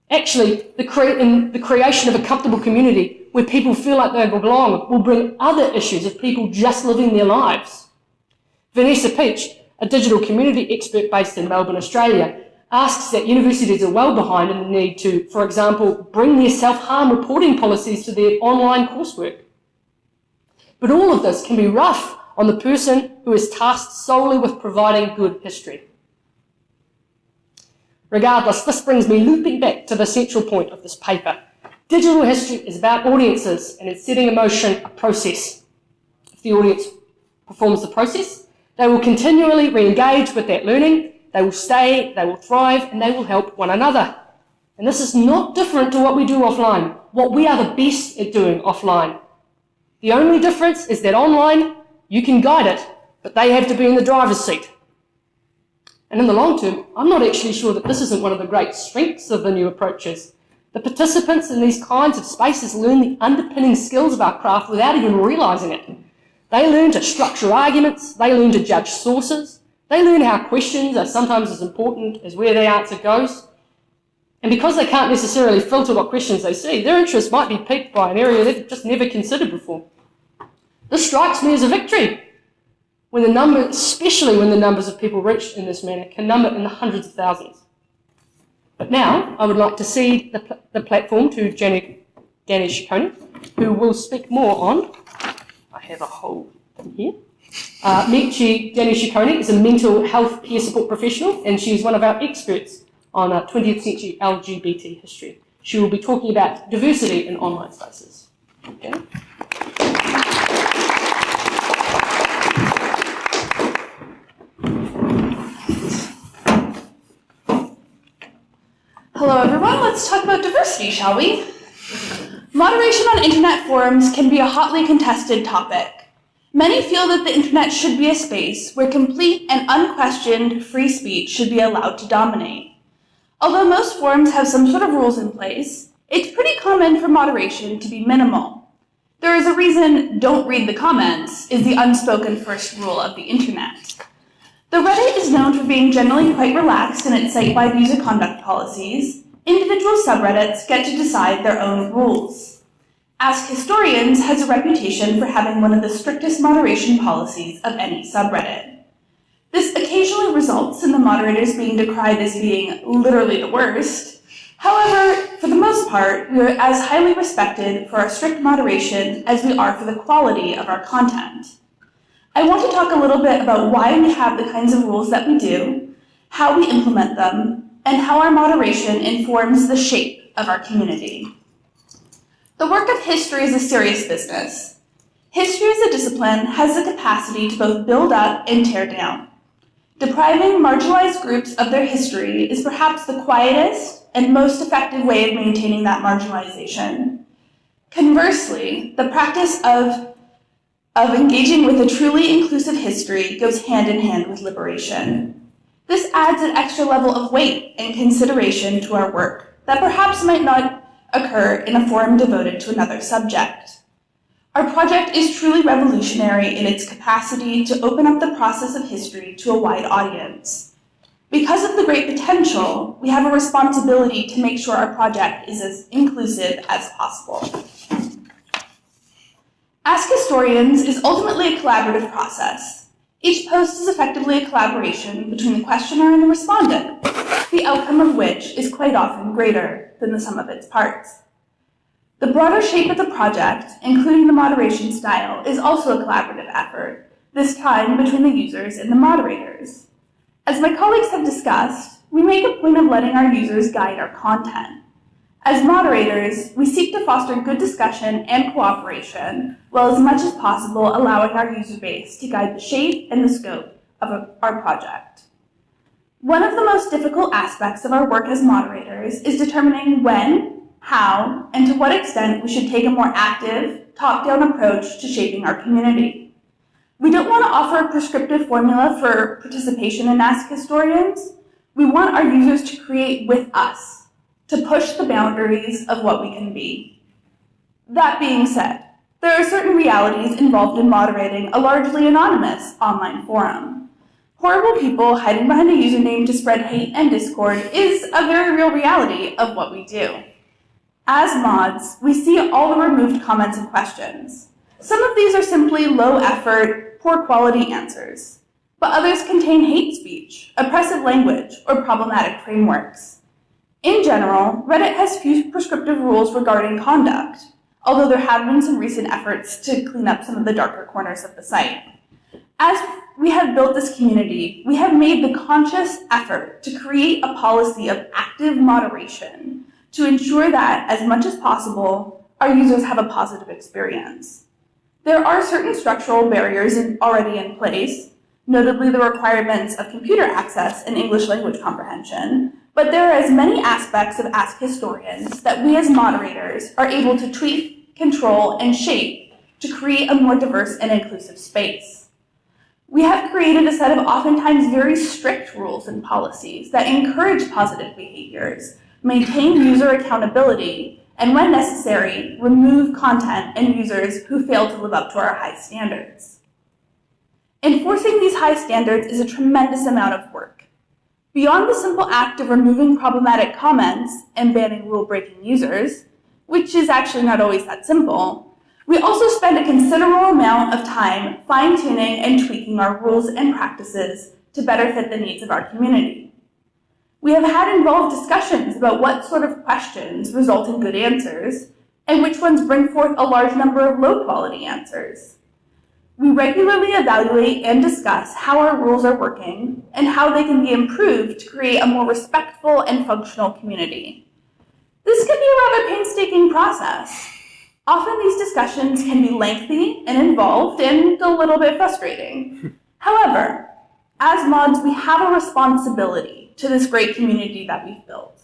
Actually, the creation of a comfortable community where people feel like they belong will bring other issues of people just living their lives. Vanessa Peach, a digital community expert based in Melbourne, Australia, asks that universities are well behind in the need to, for example, bring their self-harm reporting policies to their online coursework. But all of this can be rough on the person who is tasked solely with providing good history. Regardless, this brings me looping back to the central point of this paper. Digital history is about audiences and it's setting in motion a process. If the audience performs the process, they will continually re-engage with that learning, they will stay, they will thrive, and they will help one another. And this is not different to what we do offline, what we are the best at doing offline. The only difference is that online, you can guide it, but they have to be in the driver's seat. And in the long term, I'm not actually sure that this isn't one of the great strengths of the new approaches. The participants in these kinds of spaces learn the underpinning skills of our craft without even realising it. They learn to structure arguments, they learn to judge sources, they learn how questions are sometimes as important as where their answer goes. And because they can't necessarily filter what questions they see, their interest might be piqued by an area they've just never considered before. This strikes me as a victory. especially when the numbers of people reached in this manner can number in the hundreds of thousands. But now I would like to cede the platform to Danny Ciccone, who will speak more on, I have a whole thing here. Danny Ciccone is a mental health peer support professional, and she is one of our experts on 20th century LGBT history. She will be talking about diversity in online spaces. Okay. Hello everyone, let's talk about diversity, shall we? Moderation on internet forums can be a hotly contested topic. Many feel that the internet should be a space where complete and unquestioned free speech should be allowed to dominate. Although most forums have some sort of rules in place, it's pretty common for moderation to be minimal. There is a reason "don't read the comments" is the unspoken first rule of the internet. Though Reddit is known for being generally quite relaxed in its site-wide user conduct policies, individual subreddits get to decide their own rules. AskHistorians has a reputation for having one of the strictest moderation policies of any subreddit. This occasionally results in the moderators being decried as being literally the worst. However, for the most part, we are as highly respected for our strict moderation as we are for the quality of our content. I want to talk a little bit about why we have the kinds of rules that we do, how we implement them, and how our moderation informs the shape of our community. The work of history is a serious business. History as a discipline has the capacity to both build up and tear down. Depriving marginalized groups of their history is perhaps the quietest and most effective way of maintaining that marginalization. Conversely, the practice of engaging with a truly inclusive history goes hand in hand with liberation. This adds an extra level of weight and consideration to our work that perhaps might not occur in a forum devoted to another subject. Our project is truly revolutionary in its capacity to open up the process of history to a wide audience. Because of the great potential, we have a responsibility to make sure our project is as inclusive as possible. AskHistorians is ultimately a collaborative process. Each post is effectively a collaboration between the questioner and the respondent, the outcome of which is quite often greater than the sum of its parts. The broader shape of the project, including the moderation style, is also a collaborative effort, this time between the users and the moderators. As my colleagues have discussed, we make a point of letting our users guide our content. As moderators, we seek to foster good discussion and cooperation, while as much as possible allowing our user base to guide the shape and the scope of our project. One of the most difficult aspects of our work as moderators is determining when, how, and to what extent we should take a more active, top-down approach to shaping our community. We don't want to offer a prescriptive formula for participation in AskHistorians. We want our users to create with us, to push the boundaries of what we can be. That being said, there are certain realities involved in moderating a largely anonymous online forum. Horrible people hiding behind a username to spread hate and discord is a very real reality of what we do. As mods, we see all the removed comments and questions. Some of these are simply low-effort, poor-quality answers, but others contain hate speech, oppressive language, or problematic frameworks. In general, Reddit has few prescriptive rules regarding conduct, although there have been some recent efforts to clean up some of the darker corners of the site. As we have built this community, we have made the conscious effort to create a policy of active moderation to ensure that, as much as possible, our users have a positive experience. There are certain structural barriers already in place, notably the requirements of computer access and English language comprehension, but there are as many aspects of AskHistorians that we as moderators are able to tweak, control, and shape to create a more diverse and inclusive space. We have created a set of oftentimes very strict rules and policies that encourage positive behaviors, maintain user accountability, and when necessary, remove content and users who fail to live up to our high standards. Enforcing these high standards is a tremendous amount of work. Beyond the simple act of removing problematic comments and banning rule-breaking users, which is actually not always that simple, We also spend a considerable amount of time fine-tuning and tweaking our rules and practices to better fit the needs of our community. We have had involved discussions about what sort of questions result in good answers and which ones bring forth a large number of low-quality answers. We regularly evaluate and discuss how our rules are working and how they can be improved to create a more respectful and functional community. This can be a rather painstaking process. Often these discussions can be lengthy and involved and a little bit frustrating. However, as mods, we have a responsibility to this great community that we've built.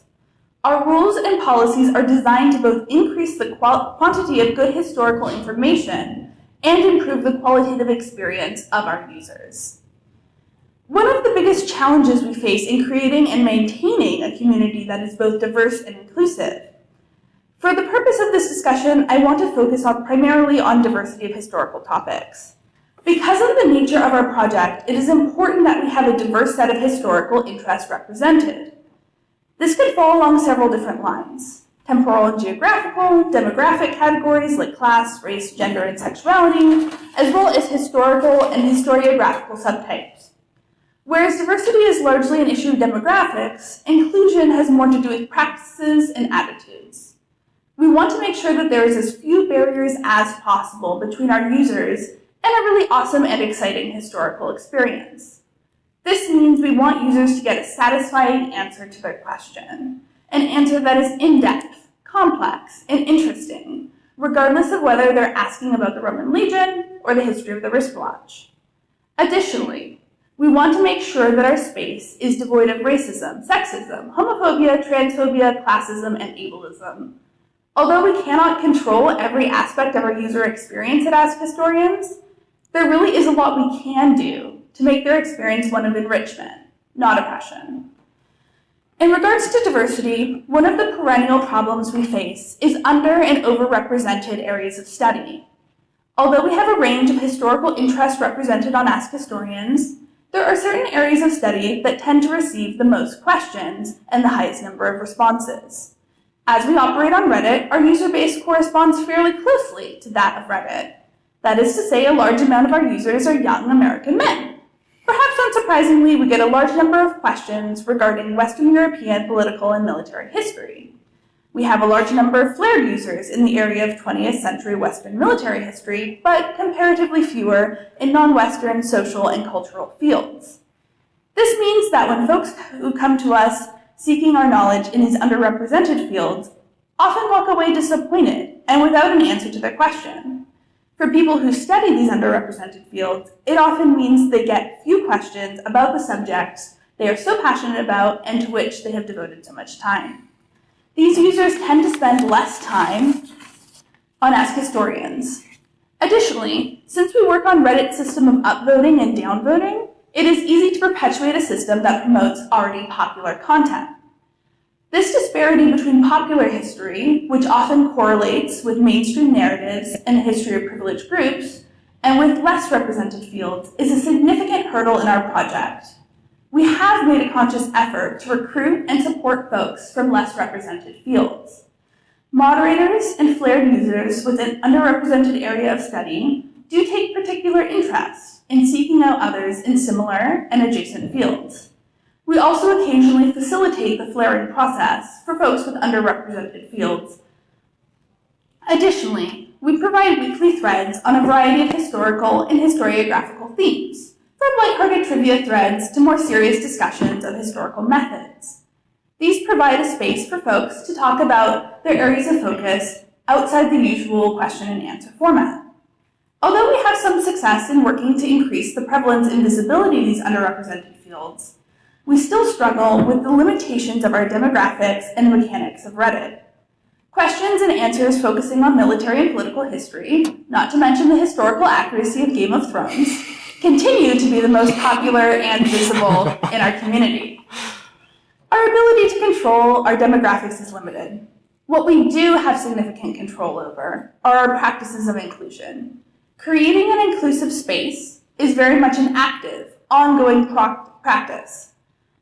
Our rules and policies are designed to both increase the quantity of good historical information and improve the qualitative experience of our users. One of the biggest challenges we face in creating and maintaining a community that is both diverse and inclusive. For the purpose of this discussion, I want to focus primarily on diversity of historical topics. Because of the nature of our project, it is important that we have a diverse set of historical interests represented. This could fall along several different lines: temporal and geographical, demographic categories like class, race, gender, and sexuality, as well as historical and historiographical subtypes. Whereas diversity is largely an issue of demographics, inclusion has more to do with practices and attitudes. We want to make sure that there is as few barriers as possible between our users and a really awesome and exciting historical experience. This means we want users to get a satisfying answer to their question, an answer that is in-depth, complex, and interesting, regardless of whether they're asking about the Roman legion or the history of the wristwatch. Additionally, we want to make sure that our space is devoid of racism, sexism, homophobia, transphobia, classism, and ableism. Although we cannot control every aspect of our user experience at Ask Historians, there really is a lot we can do to make their experience one of enrichment, not oppression. In regards to diversity, one of the perennial problems we face is under- and overrepresented areas of study. Although we have a range of historical interests represented on Ask Historians, there are certain areas of study that tend to receive the most questions and the highest number of responses. As we operate on Reddit, our user base corresponds fairly closely to that of Reddit. That is to say, a large amount of our users are young American men. Perhaps unsurprisingly, we get a large number of questions regarding Western European political and military history. We have a large number of flared users in the area of 20th century Western military history, but comparatively fewer in non-Western social and cultural fields. This means that when folks who come to us seeking our knowledge in these underrepresented fields often walk away disappointed and without an answer to their question. For people who study these underrepresented fields, it often means they get few questions about the subjects they are so passionate about and to which they have devoted so much time. These users tend to spend less time on Ask Historians. Additionally, since we work on Reddit's system of upvoting and downvoting, it is easy to perpetuate a system that promotes already popular content. This disparity between popular history, which often correlates with mainstream narratives and the history of privileged groups, and with less represented fields, is a significant hurdle in our project. We have made a conscious effort to recruit and support folks from less represented fields. Moderators and flared users with an underrepresented area of study do take particular interest in seeking out others in similar and adjacent fields. We also occasionally facilitate the flaring process for folks with underrepresented fields. Additionally, we provide weekly threads on a variety of historical and historiographical themes, from lighthearted trivia threads to more serious discussions of historical methods. These provide a space for folks to talk about their areas of focus outside the usual question and answer format. Although we have some success in working to increase the prevalence and visibility of these underrepresented fields, we still struggle with the limitations of our demographics and mechanics of Reddit. Questions and answers focusing on military and political history, not to mention the historical accuracy of Game of Thrones, continue to be the most popular and visible in our community. Our ability to control our demographics is limited. What we do have significant control over are our practices of inclusion. Creating an inclusive space is very much an active, ongoing practice.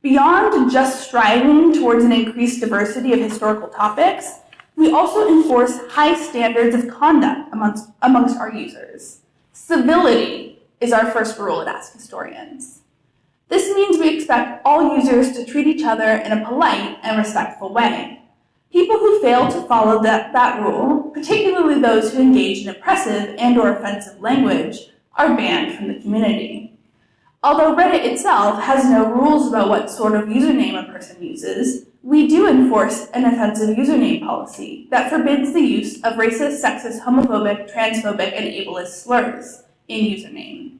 Beyond just striving towards an increased diversity of historical topics, We also enforce high standards of conduct amongst our users. Civility is our first rule at Ask Historians. This means we expect all users to treat each other in a polite and respectful way. People who fail to follow that rule, particularly those who engage in oppressive and/or offensive language, are banned from the community. Although Reddit itself has no rules about what sort of username a person uses, we do enforce an offensive username policy that forbids the use of racist, sexist, homophobic, transphobic, and ableist slurs in username.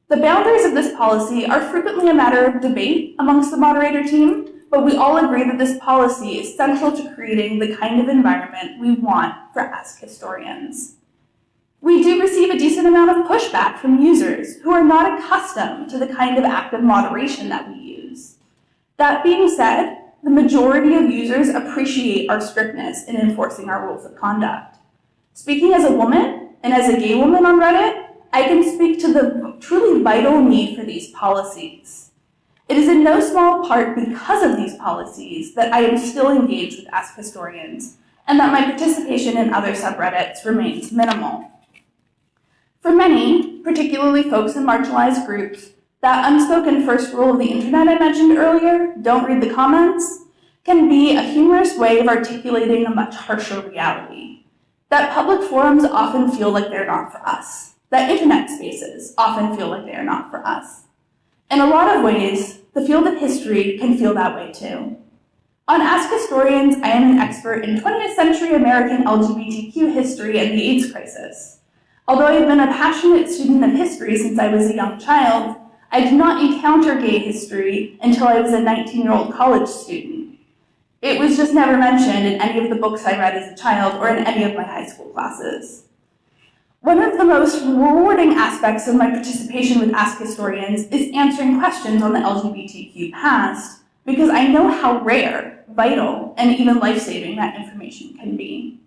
The boundaries of this policy are frequently a matter of debate amongst the moderator team, but we all agree that this policy is central to creating the kind of environment we want for Ask Historians. We do receive a decent amount of pushback from users who are not accustomed to the kind of active moderation that we use. That being said, the majority of users appreciate our strictness in enforcing our rules of conduct. Speaking as a woman and as a gay woman on Reddit, I can speak to the truly vital need for these policies. It is in no small part because of these policies that I am still engaged with Ask Historians, and that my participation in other subreddits remains minimal. For many, particularly folks in marginalized groups, that unspoken first rule of the internet I mentioned earlier, don't read the comments, can be a humorous way of articulating a much harsher reality. That public forums often feel like they're not for us. That internet spaces often feel like they are not for us. In a lot of ways, the field of history can feel that way too. On Ask Historians, I am an expert in 20th century American LGBTQ history and the AIDS crisis. Although I've been a passionate student of history since I was a young child, I did not encounter gay history until I was a 19-year-old college student. It was just never mentioned in any of the books I read as a child or in any of my high school classes. One of the most rewarding aspects of my participation with Ask Historians is answering questions on the LGBTQ past, because I know how rare, vital, and even life-saving that information can be.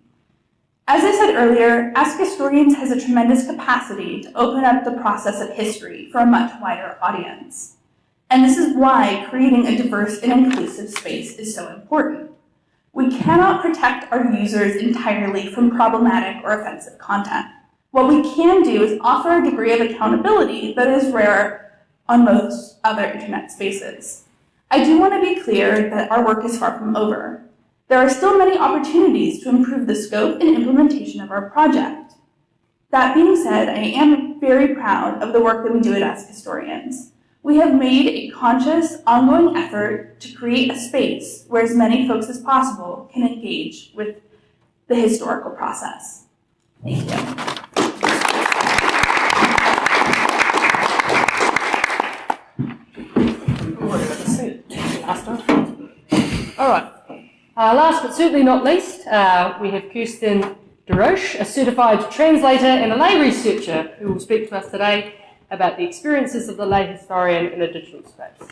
As I said earlier, Ask Historians has a tremendous capacity to open up the process of history for a much wider audience. And this is why creating a diverse and inclusive space is so important. We cannot protect our users entirely from problematic or offensive content. What we can do is offer a degree of accountability that is rare on most other internet spaces. I do want to be clear that our work is far from over. There are still many opportunities to improve the scope and implementation of our project. That being said, I am very proud of the work that we do at Ask Historians. We have made a conscious, ongoing effort to create a space where as many folks as possible can engage with the historical process. Thank you. All right. Last but certainly not least, we have Kirsten DeRoche, a certified translator and a lay researcher, who will speak to us today about the experiences of the lay historian in a digital space.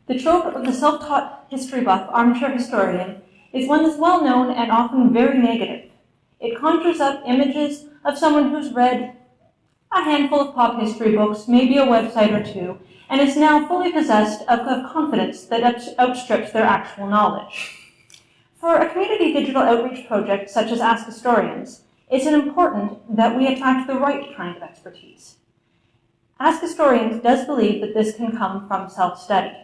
The trope of the self-taught history buff armchair historian is one that's well known and often very negative. It conjures up images of someone who's read a handful of pop history books, maybe a website or two, and is now fully possessed of confidence that outstrips their actual knowledge. For a community digital outreach project such as Ask Historians, it's important that we attract the right kind of expertise. Ask Historians does believe that this can come from self-study.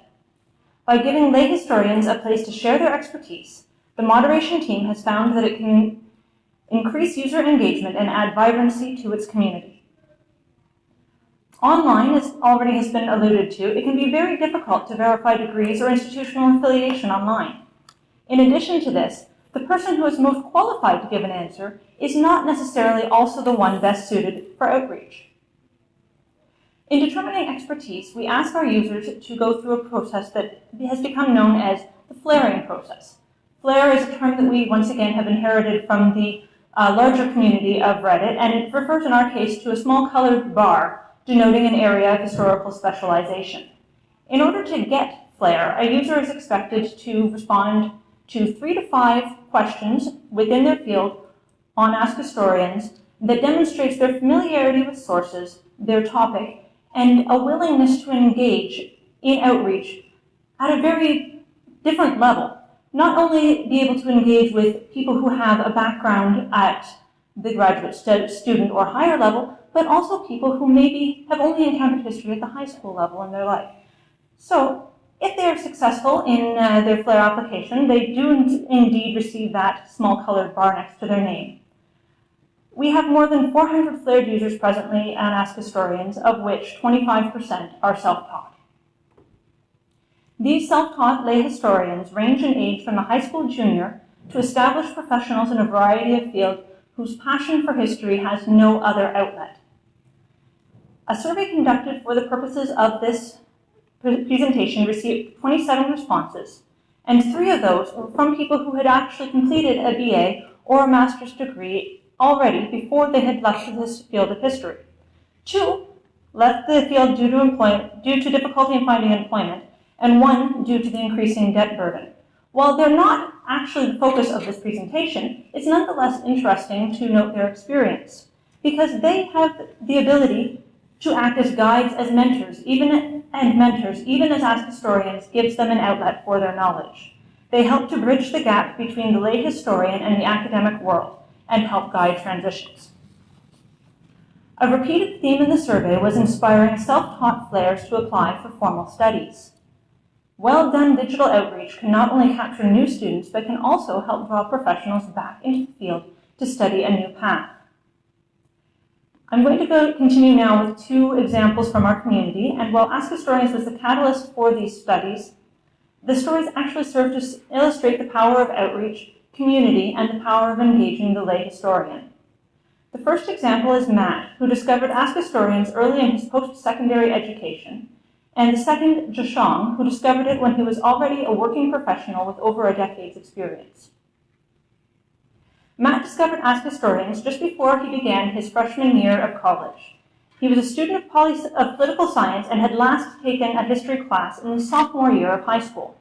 By giving lay historians a place to share their expertise, the moderation team has found that it can increase user engagement and add vibrancy to its community. Online, as already has been alluded to, it can be very difficult to verify degrees or institutional affiliation online. In addition to this, the person who is most qualified to give an answer is not necessarily also the one best suited for outreach. In determining expertise, we ask our users to go through a process that has become known as the flaring process. Flare is a term that we once again have inherited from the larger community of Reddit, and it refers in our case to a small colored bar denoting an area of historical specialization. In order to get flare, a user is expected to respond to 3 to 5 questions within their field on Ask Historians that demonstrates their familiarity with sources, their topic, and a willingness to engage in outreach at a very different level. Not only be able to engage with people who have a background at the graduate student or higher level, but also people who maybe have only encountered history at the high school level in their life. So, if they are successful in their FLAIR application, they do indeed receive that small colored bar next to their name. We have more than 400 FLAIR users presently at AskHistorians, of which 25% are self-taught. These self-taught lay historians range in age from the high school junior to established professionals in a variety of fields whose passion for history has no other outlet. A survey conducted for the purposes of this presentation received 27 responses, and 3 of those were from people who had actually completed a BA or a master's degree already before they had left this field of history. 2 left the field due to difficulty in finding employment, and 1 due to the increasing debt burden. While they're not actually the focus of this presentation, it's nonetheless interesting to note their experience, because they have the ability to act as guides, as mentors, even as AskHistorians gives them an outlet for their knowledge. They help to bridge the gap between the lay historian and the academic world, and help guide transitions. A repeated theme in the survey was inspiring self-taught FLAIRs to apply for formal studies. Well-done digital outreach can not only capture new students, but can also help draw professionals back into the field to study a new path. I'm going to continue now with 2 examples from our community, and while AskHistorians was the catalyst for these studies, the stories actually serve to illustrate the power of outreach, community, and the power of engaging the lay historian. The first example is Matt, who discovered AskHistorians early in his post-secondary education, and the second, Jashong, who discovered it when he was already a working professional with over a decade's experience. Matt discovered AskHistorians just before he began his freshman year of college. He was a student of political science and had last taken a history class in his sophomore year of high school.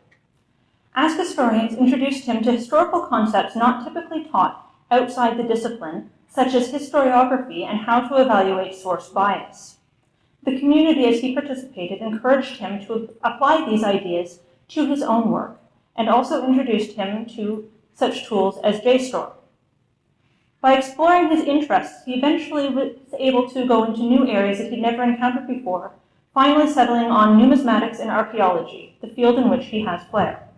AskHistorians introduced him to historical concepts not typically taught outside the discipline, such as historiography and how to evaluate source bias. The community, as he participated, encouraged him to apply these ideas to his own work, and also introduced him to such tools as JSTOR. By exploring his interests, he eventually was able to go into new areas that he'd never encountered before, finally settling on numismatics and archaeology, the field in which he has flair.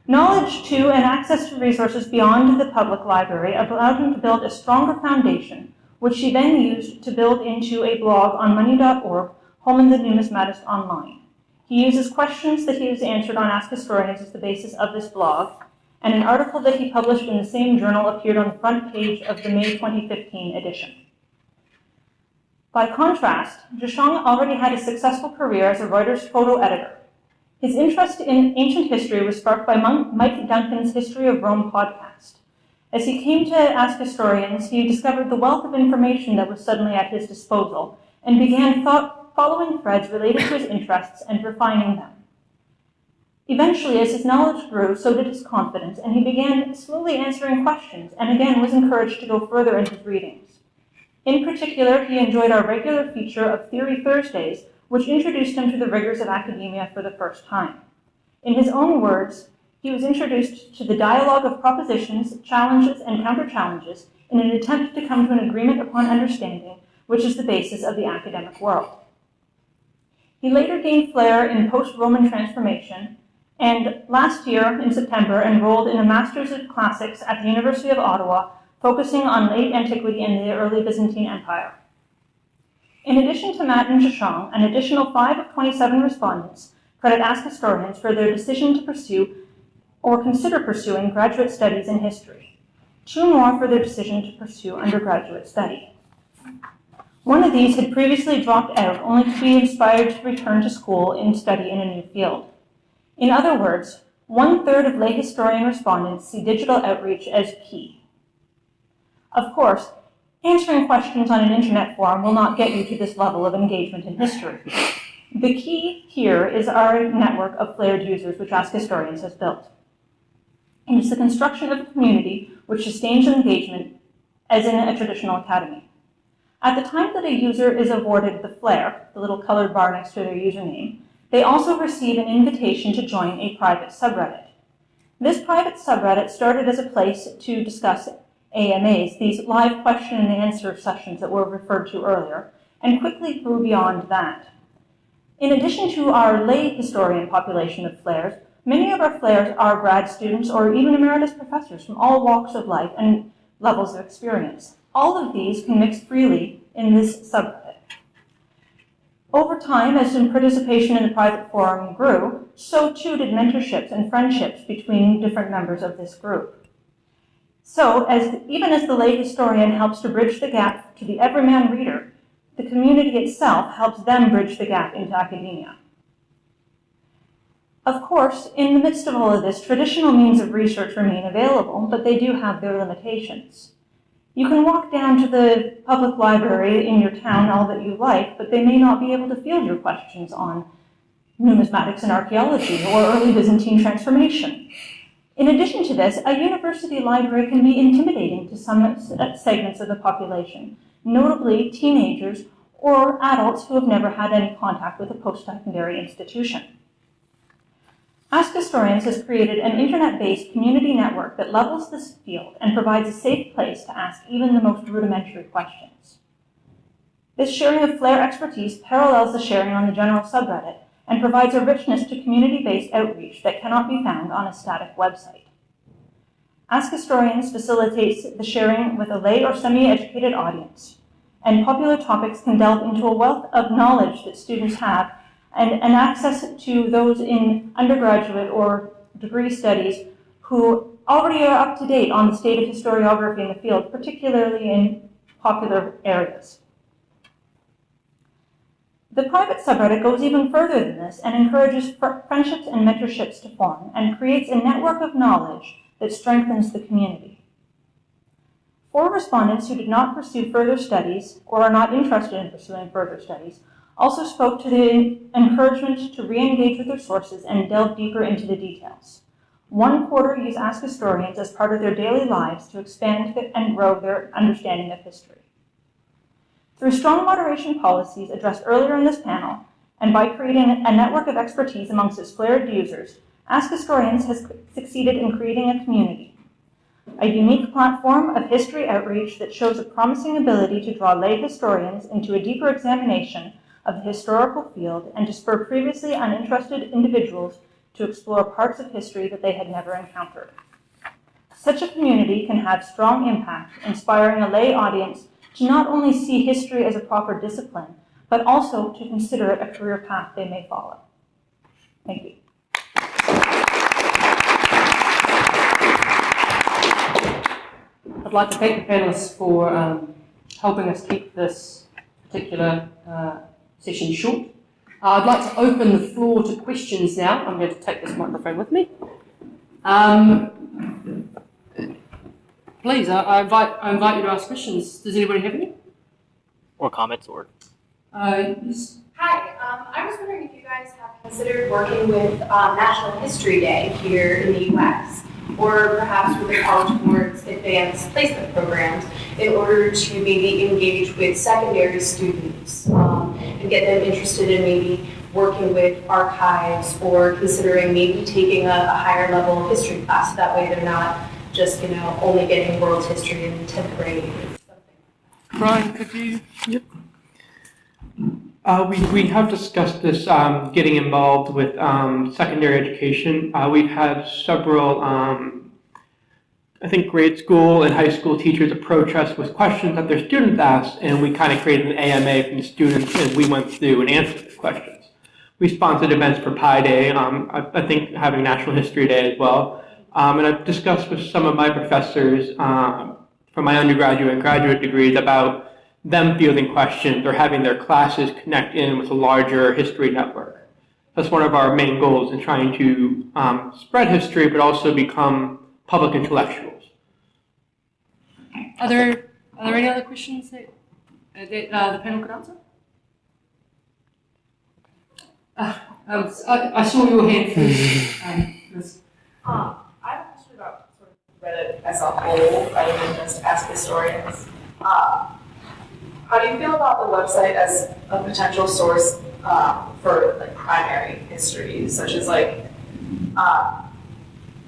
Knowledge, too, and access to resources beyond the public library allowed him to build a stronger foundation, which he then used to build into a blog on money.org, Home in the Numismatist Online. He uses questions that he has answered on AskHistorians as the basis of this blog, and an article that he published in the same journal appeared on the front page of the May 2015 edition. By contrast, Jashong already had a successful career as a Reuters photo editor. His interest in ancient history was sparked by Mike Duncan's History of Rome podcast. As he came to AskHistorians, he discovered the wealth of information that was suddenly at his disposal, and began following threads related to his interests and refining them. Eventually, as his knowledge grew, so did his confidence, and he began slowly answering questions, and again was encouraged to go further in his readings. In particular, he enjoyed our regular feature of Theory Thursdays, which introduced him to the rigors of academia for the first time. In his own words, he was introduced to the dialogue of propositions, challenges, and counter-challenges in an attempt to come to an agreement upon understanding, which is the basis of the academic world. He later gained flair in post-Roman transformation, and last year, in September, enrolled in a Master's of Classics at the University of Ottawa, focusing on late antiquity and the early Byzantine Empire. In addition to Matt and Jashong, an additional 5 of 27 respondents credit AskHistorians for their decision to pursue or consider pursuing graduate studies in history. 2 more for their decision to pursue undergraduate study. One of these had previously dropped out, only to be inspired to return to school and study in a new field. In other words, 1/3 of lay historian respondents see digital outreach as key. Of course, answering questions on an internet forum will not get you to this level of engagement in history. The key here is our network of flared users, which AskHistorians has built. And it's the construction of a community which sustains engagement as in a traditional academy. At the time that a user is awarded the flare, the little colored bar next to their username, they also receive an invitation to join a private subreddit. This private subreddit started as a place to discuss AMAs, these live question and answer sessions that were referred to earlier, and quickly grew beyond that. In addition to our lay historian population of flares, many of our flares are grad students or even emeritus professors from all walks of life and levels of experience. All of these can mix freely in this subreddit. Over time, as participation in the private forum grew, so too did mentorships and friendships between different members of this group. So, even as the lay historian helps to bridge the gap to the everyman reader, the community itself helps them bridge the gap into academia. Of course, in the midst of all of this, traditional means of research remain available, but they do have their limitations. You can walk down to the public library in your town all that you like, but they may not be able to field your questions on numismatics and archaeology or early Byzantine transformation. In addition to this, a university library can be intimidating to some segments of the population, notably teenagers or adults who have never had any contact with a post-secondary institution. AskHistorians has created an internet-based community network that levels this field and provides a safe place to ask even the most rudimentary questions. This sharing of flare expertise parallels the sharing on the general subreddit and provides a richness to community-based outreach that cannot be found on a static website. AskHistorians facilitates the sharing with a lay or semi-educated audience, and popular topics can delve into a wealth of knowledge that students have and access to those in undergraduate or degree studies who already are up to date on the state of historiography in the field, particularly in popular areas. The private subreddit goes even further than this and encourages friendships and mentorships to form and creates a network of knowledge that strengthens the community. 4 respondents who did not pursue further studies or are not interested in pursuing further studies also spoke to the encouragement to re-engage with their sources and delve deeper into the details. 1/4 use AskHistorians as part of their daily lives to expand and grow their understanding of history. Through strong moderation policies addressed earlier in this panel, and by creating a network of expertise amongst its flared users, AskHistorians has succeeded in creating a community, a unique platform of history outreach that shows a promising ability to draw lay historians into a deeper examination of the historical field and to spur previously uninterested individuals to explore parts of history that they had never encountered. Such a community can have strong impact, inspiring a lay audience to not only see history as a proper discipline, but also to consider it a career path they may follow. Thank you. I'd like to thank the panelists for helping us keep this particular session short. I'd like to open the floor to questions now. I'm going to take this microphone with me. Please, I invite you to ask questions. Does anybody have any? Or comments, or? Yes. Hi, I was wondering if you guys have considered working with National History Day here in the U.S., or perhaps with the College Board's advanced placement programs in order to maybe engage with secondary students and get them interested in maybe working with archives or considering maybe taking a higher level history class. That way they're not just, only getting world history in 10th grade or something. Brian, could you? Yep. We have discussed this, getting involved with secondary education. We've had several, I think, grade school and high school teachers approach us with questions that their students asked, and we kind of created an AMA from the students, and we went through and answered the questions. We sponsored events for Pi Day, I think having National History Day as well. And I've discussed with some of my professors from my undergraduate and graduate degrees about them fielding questions or having their classes connect in with a larger history network. That's one of our main goals in trying to spread history, but also become public intellectuals. Are there any other questions that the panel could answer? I saw your hand first. I have a question about sort of Reddit as a whole, rather than just AskHistorians. How do you feel about the website as a potential source for like primary history, such as like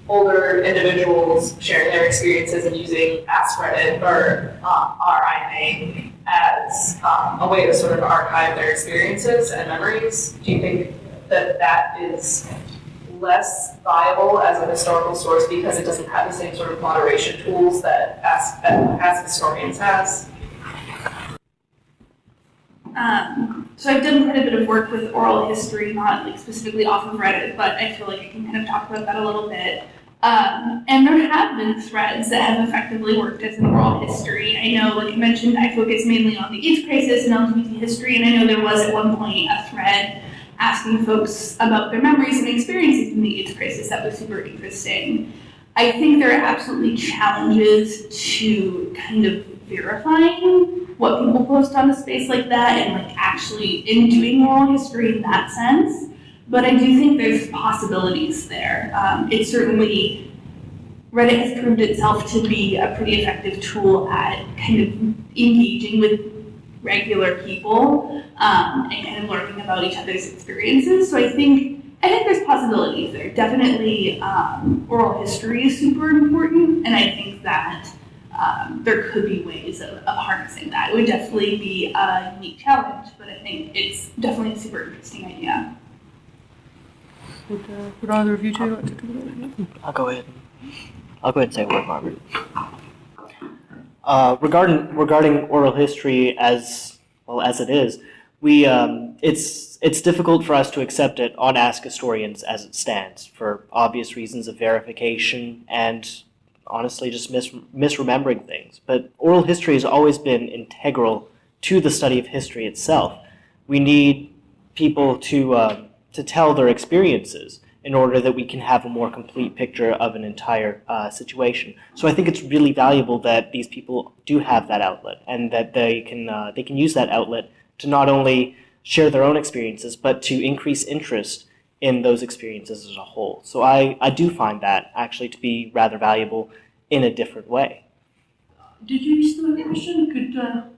older individuals sharing their experiences and using Ask Reddit or RIMA as a way to sort of archive their experiences and memories? Do you think that that is less viable as a historical source because it doesn't have the same sort of moderation tools that AskHistorians has? So I've done quite a bit of work with oral history, not like specifically off of Reddit, but I feel like I can kind of talk about that a little bit. And there have been threads that have effectively worked as an oral history. I know, like I mentioned, I focus mainly on the AIDS crisis and LGBT history, and I know there was at one point a thread asking folks about their memories and experiences in the AIDS crisis that was super interesting. I think there are absolutely challenges to kind of verifying what people post on a space like that and like actually in doing oral history in that sense. But I do think there's possibilities there. It certainly, Reddit has proved itself to be a pretty effective tool at kind of engaging with regular people and kind of learning about each other's experiences. So I think there's possibilities there. Definitely oral history is super important, and I think that there could be ways of harnessing that. It would definitely be a unique challenge, but I think it's definitely a super interesting idea. Would either of you two like to talk about it? I'll go ahead and say a word, Margaret. Regarding oral history as well as it is, it's difficult for us to accept it on AskHistorians as it stands for obvious reasons of verification and honestly just misremembering things. But oral history has always been integral to the study of history itself. We need people to tell their experiences in order that we can have a more complete picture of an entire situation. So I think it's really valuable that these people do have that outlet and that they can use that outlet to not only share their own experiences, but to increase interest in those experiences as a whole. So I do find that actually to be rather valuable in a different way. Did you still have a question?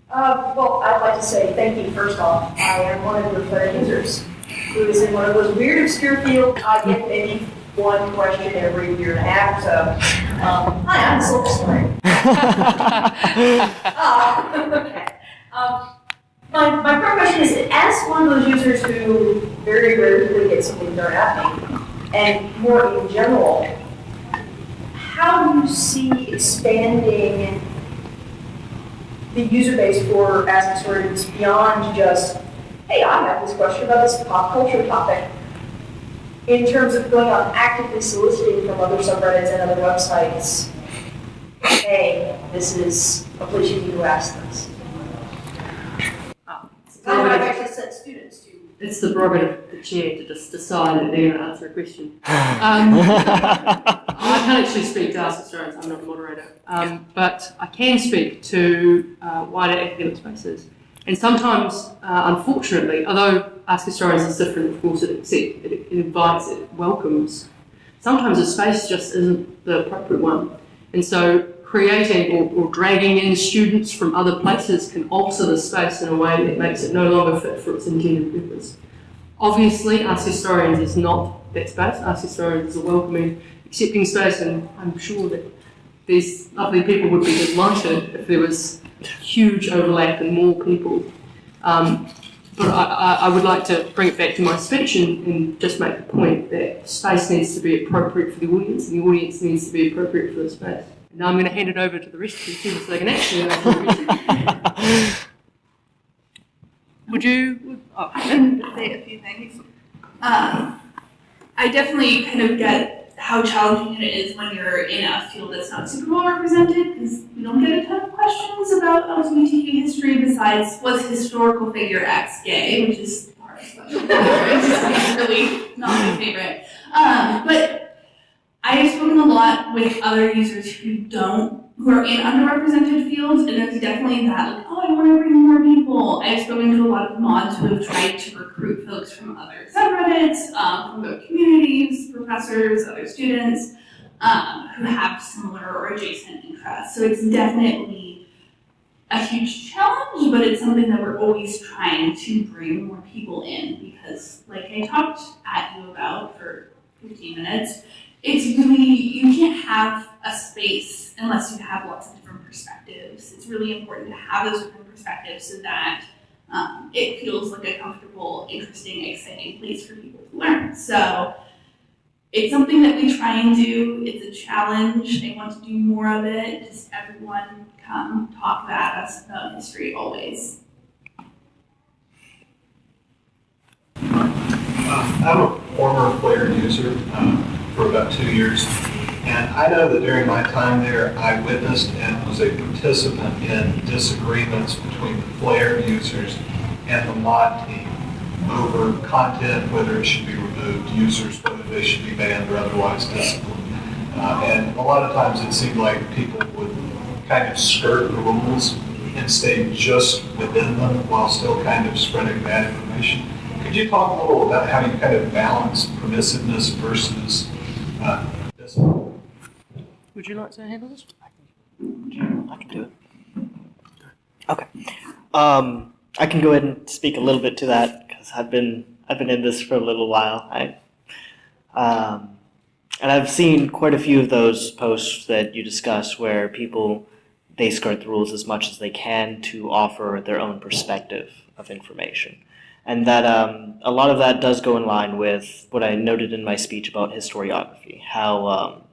Well, I'd like to say thank you first off. I am one of your Reddit users who is in one of those weird, obscure fields. I get maybe one question every year and a half. So, hi, I'm Silver Spring. Okay. My first question is, as one of those users who very rarely gets something thrown at me, and more in general, how do you see expanding the user base for AskHistorians beyond just, hey, I have this question about this pop culture topic, in terms of going out and actively soliciting from other subreddits and other websites, hey, this is a place you need to ask this? I've actually sent students to. It's the prerogative of the chair to just decide that they're going to answer a question. I can't actually speak to AskHistorians, I'm not a moderator, but I can speak to wider academic spaces. And sometimes, unfortunately, although AskHistorians is different, of course, it invites, it welcomes, sometimes a space just isn't the appropriate one. And so creating or dragging in students from other places can alter the space in a way that makes it no longer fit for its intended purpose. Obviously, AskHistorians is not that space. AskHistorians is a welcoming, accepting space, and I'm sure that these lovely people would be delighted if there was huge overlap and more people. But I would like to bring it back to my speech and just make the point that space needs to be appropriate for the audience, and the audience needs to be appropriate for the space. And now I'm going to hand it over to the rest of the students so they can actually answer the question. Would you? Say a few things. I definitely kind of get how challenging it is when you're in a field that's not super well represented, because we don't get a ton of questions about LGBTQ history besides, was historical figure X gay, which is the hardest question. It's really not my favorite. But I have spoken a lot with other users who are in underrepresented fields, and there's definitely that, like, oh, I want to bring more people. I've spoken to a lot of mods who have tried to recruit folks from other subreddits, from other communities, professors, other students, who have similar or adjacent interests. So it's definitely a huge challenge, but it's something that we're always trying to bring more people in, because like I talked at you about for 15 minutes, it's really, you can't have a space unless you have lots of different perspectives. It's really important to have those different perspectives so that it feels like a comfortable, interesting, exciting place for people to learn. So it's something that we try and do. It's a challenge. I want to do more of it. Just everyone come talk at us about history always. I'm a former player user for about 2 years, and I know that during my time there, I witnessed and was a participant in disagreements between the player users and the mod team over content, whether it should be removed, users, whether they should be banned or otherwise disciplined. And a lot of times it seemed like people would kind of skirt the rules and stay just within them while still kind of spreading bad information. Could you talk a little about how you kind of balance permissiveness versus discipline? Would you like to handle this? I can do it. Okay. I can go ahead and speak a little bit to that because I've been in this for a little while. And I've seen quite a few of those posts that you discuss where people, they skirt the rules as much as they can to offer their own perspective of information. And that a lot of that does go in line with what I noted in my speech about historiography, how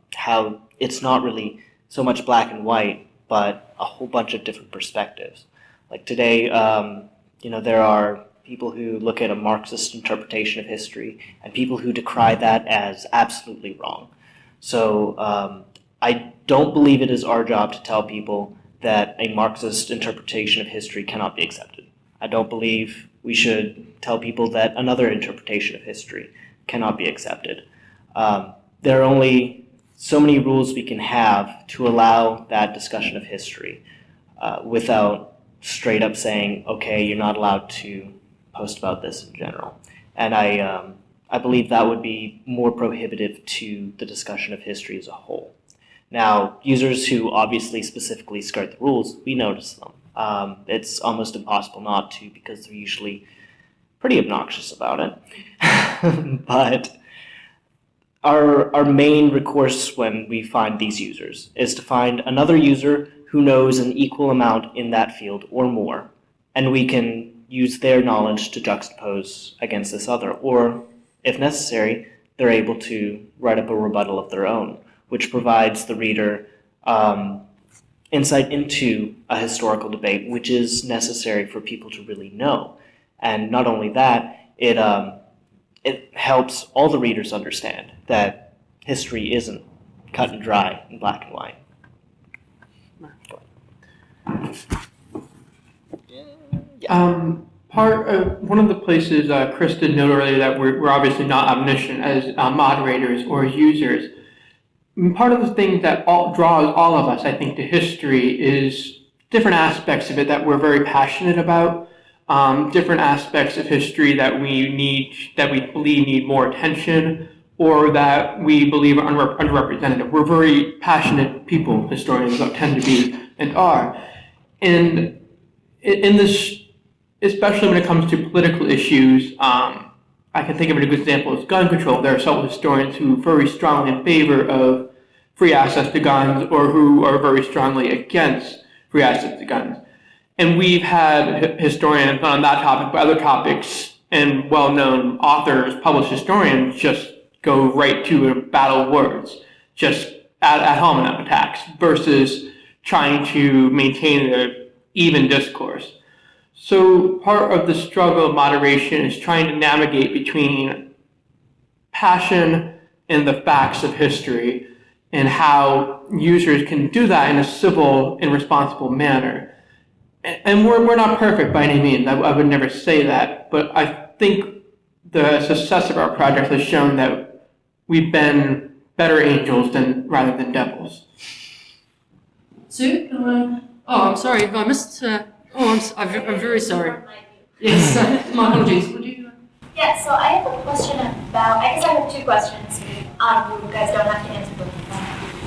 it's not really so much black and white, but a whole bunch of different perspectives. Like today, there are people who look at a Marxist interpretation of history and people who decry that as absolutely wrong. So I don't believe it is our job to tell people that a Marxist interpretation of history cannot be accepted. I don't believe we should tell people that another interpretation of history cannot be accepted. There are only so many rules we can have to allow that discussion of history without straight up saying, okay, you're not allowed to post about this in general. And I believe that would be more prohibitive to the discussion of history as a whole. Now, users who obviously specifically skirt the rules, we notice them. It's almost impossible not to because they're usually pretty obnoxious about it. But our main recourse when we find these users is to find another user who knows an equal amount in that field or more, and we can use their knowledge to juxtapose against this other, or if necessary, they're able to write up a rebuttal of their own, which provides the reader insight into a historical debate, which is necessary for people to really know. And not only that, it helps all the readers understand that history isn't cut and dry in black and white. One of the places Chris did note earlier that we're obviously not omniscient as moderators or as users. Part of the thing that draws all of us, I think, to history is different aspects of it that we're very passionate about, different aspects of history that we believe need more attention, or that we believe are underrepresented. We're very passionate people, historians tend to be and are. And in this, especially when it comes to political issues, I can think of a good example is gun control. There are several historians who are very strongly in favor of free access to guns or who are very strongly against free access to guns. And we've had historians on that topic, but other topics and well-known authors, published historians, just go right to a battle of words, just ad hominem attacks, versus trying to maintain an even discourse. So part of the struggle of moderation is trying to navigate between passion and the facts of history and how users can do that in a civil and responsible manner. And we're not perfect by any means. I would never say that, but I think the success of our project has shown that we've been better angels rather than devils. Sue, I'm sorry, I missed. I'm very sorry. Yes, my apologies. Would you? Yeah, so I have a question about, I guess I have two questions. You guys don't have to answer both of them.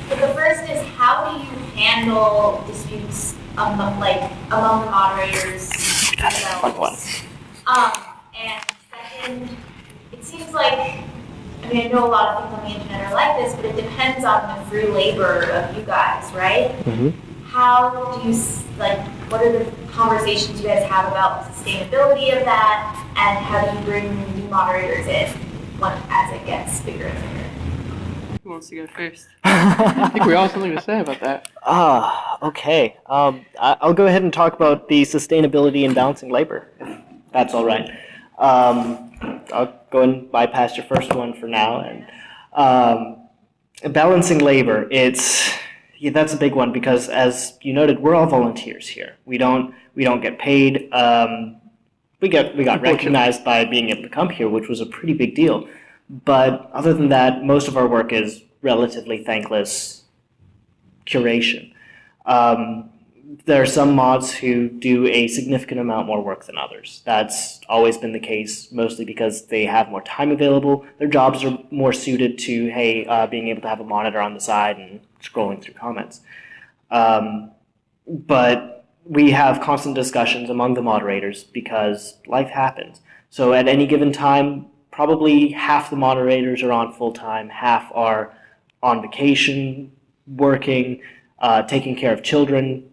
But the first is, how do you handle disputes among the moderators themselves. And second, it seems like, I mean, I know a lot of things on the internet are like this, but it depends on the free labor of you guys, right? Mm-hmm. How do you, what are the conversations you guys have about the sustainability of that, and how do you bring new moderators in as it gets bigger and bigger? Who wants to go first? I think we all have something to say about that. Okay. I'll go ahead and talk about the sustainability and balancing labor, if that's all right. I'll go and bypass your first one for now. And balancing labor, that's a big one because, as you noted, we're all volunteers here. We don't get paid. We got recognized by being able to come here, which was a pretty big deal. But other than that, most of our work is relatively thankless curation. There are some mods who do a significant amount more work than others. That's always been the case, mostly because they have more time available. Their jobs are more suited to, being able to have a monitor on the side and scrolling through comments. But we have constant discussions among the moderators because life happens. So at any given time, probably half the moderators are on full-time, half are on vacation, working, taking care of children,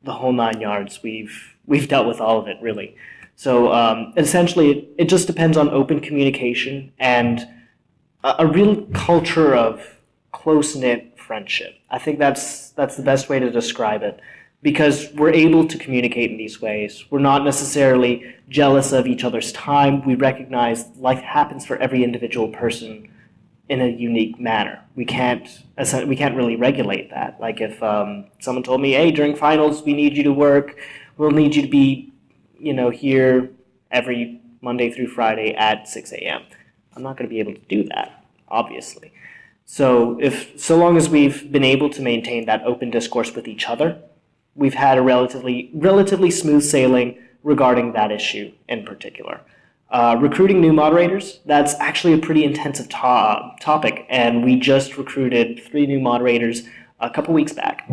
the whole 9 yards. We've dealt with all of it, really. So essentially, it just depends on open communication and a real culture of close-knit friendship. I think that's the best way to describe it, because we're able to communicate in these ways. We're not necessarily jealous of each other's time. We recognize life happens for every individual person in a unique manner. We can't really regulate that. Like if someone told me, hey, during finals we need you to work, we'll need you to be, here every Monday through Friday at 6 a.m. I'm not going to be able to do that, obviously. So long as we've been able to maintain that open discourse with each other, we've had a relatively smooth sailing regarding that issue in particular. Recruiting new moderators, that's actually a pretty intensive topic, and we just recruited 3 new moderators a couple weeks back.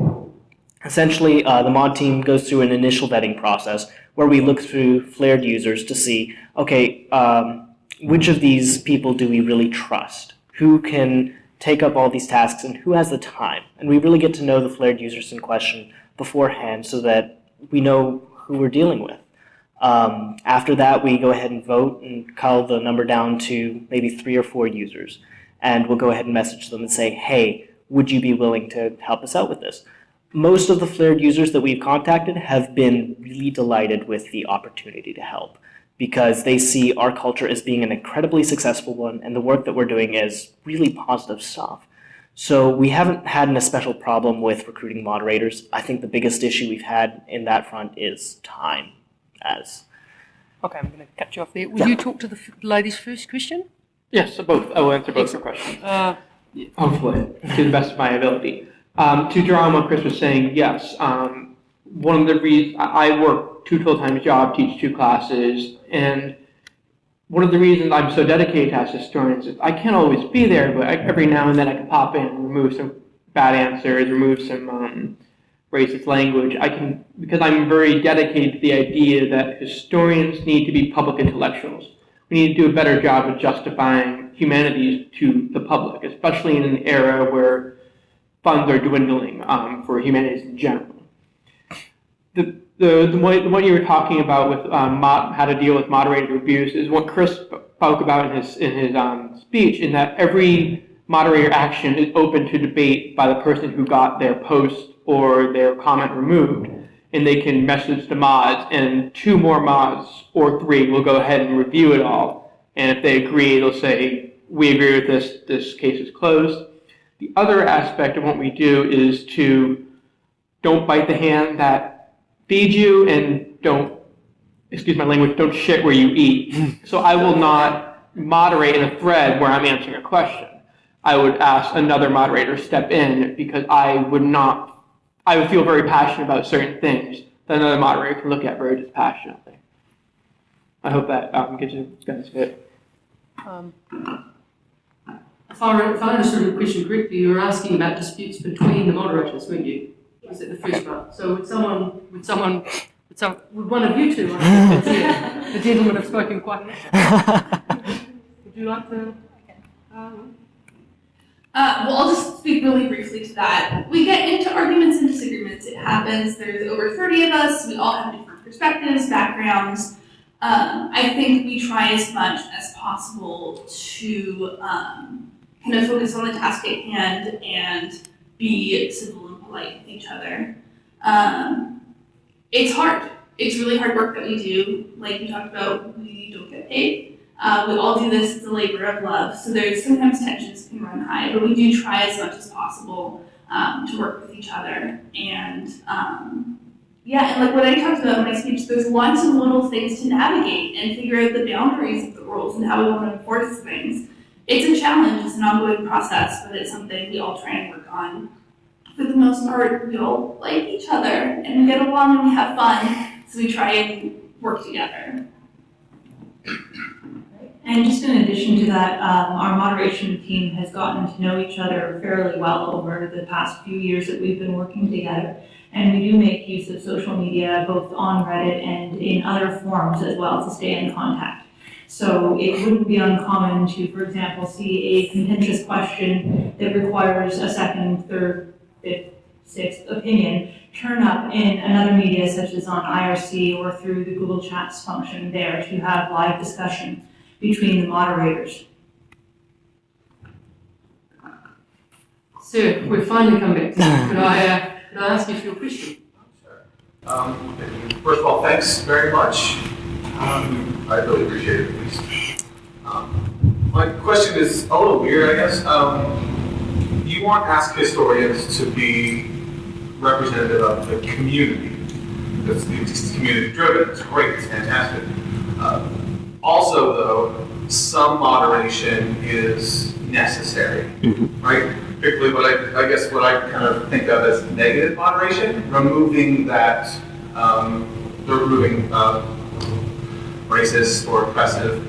Essentially, the mod team goes through an initial vetting process where we look through flared users to see, which of these people do we really trust? Who can take up all these tasks and who has the time? And we really get to know the flared users in question beforehand so that we know who we're dealing with. After that, we go ahead and vote and cull the number down to maybe 3 or 4 users. And we'll go ahead and message them and say, hey, would you be willing to help us out with this? Most of the flared users that we've contacted have been really delighted with the opportunity to help because they see our culture as being an incredibly successful one and the work that we're doing is really positive stuff. So we haven't had an especial problem with recruiting moderators. I think the biggest issue we've had in that front is time. Okay, I'm going to cut you off there. Will you talk to the lady's first question? Yes, both. I will answer both your questions. Hopefully, to the best of my ability. To draw on what Chris was saying, yes. One of the reasons I work 2 full-time jobs, teach 2 classes, and one of the reasons I'm so dedicated to AskHistorians is I can't always be there, but every now and then I can pop in and remove some bad answers, remove some racist language. Because I'm very dedicated to the idea that historians need to be public intellectuals. We need to do a better job of justifying humanities to the public, especially in an era where funds are dwindling for humanities in general. The one you were talking about with how to deal with moderator abuse is what Chris spoke about in his speech, in that every moderator action is open to debate by the person who got their post or their comment removed, and they can message the mods, and 2 more mods or 3 will go ahead and review it all, and if they agree, they'll say, we agree with this case is closed. The other aspect of what we do is to don't bite the hand that feeds you, and don't, excuse my language, don't shit where you eat. So I will not moderate in a thread where I'm answering a question. I would ask another moderator to step in because I would feel very passionate about certain things that another moderator can look at very dispassionately. I hope that gives you guys it. If I understood the question correctly, you were asking about disputes between the moderators, weren't you? was at the first round. So with one of you two, I think the gentleman have spoken quite a lot. Would you like to? Well, I'll just speak really briefly to that. We get into arguments and disagreements. It happens. There's over 30 of us. We all have different perspectives, backgrounds. I think we try as much as possible to kind of focus on the task at hand and be civil and polite with each other. It's hard. It's really hard work that we do. Like we talked about, we don't get paid. We all do this as a labor of love, so there's sometimes tensions can run high, but we do try as much as possible to work with each other. And and like what I talked about in my speech, there's lots of little things to navigate and figure out the boundaries of the rules and how we want to enforce things. It's a challenge, it's an ongoing process, but it's something we all try and work on. For the most part, we all like each other, and we get along and we have fun, so we try and work together. And just in addition to that, our moderation team has gotten to know each other fairly well over the past few years that we've been working together. And we do make use of social media, both on Reddit and in other forums as well, to stay in contact. So it wouldn't be uncommon to, for example, see a contentious question that requires a second, third, fifth, sixth opinion turn up in another media such as on IRC or through the Google Chats function there to have live discussion between the moderators. Sir, we've finally come back. Could I ask you a few questions? Sure. First of all, thanks very much. I really appreciate it, at least. My question is a little weird, I guess. You want AskHistorians to be representative of the community. It's community-driven. It's great. It's fantastic. Also, though, some moderation is necessary, right? Particularly what I kind of think of as negative moderation, removing racist or oppressive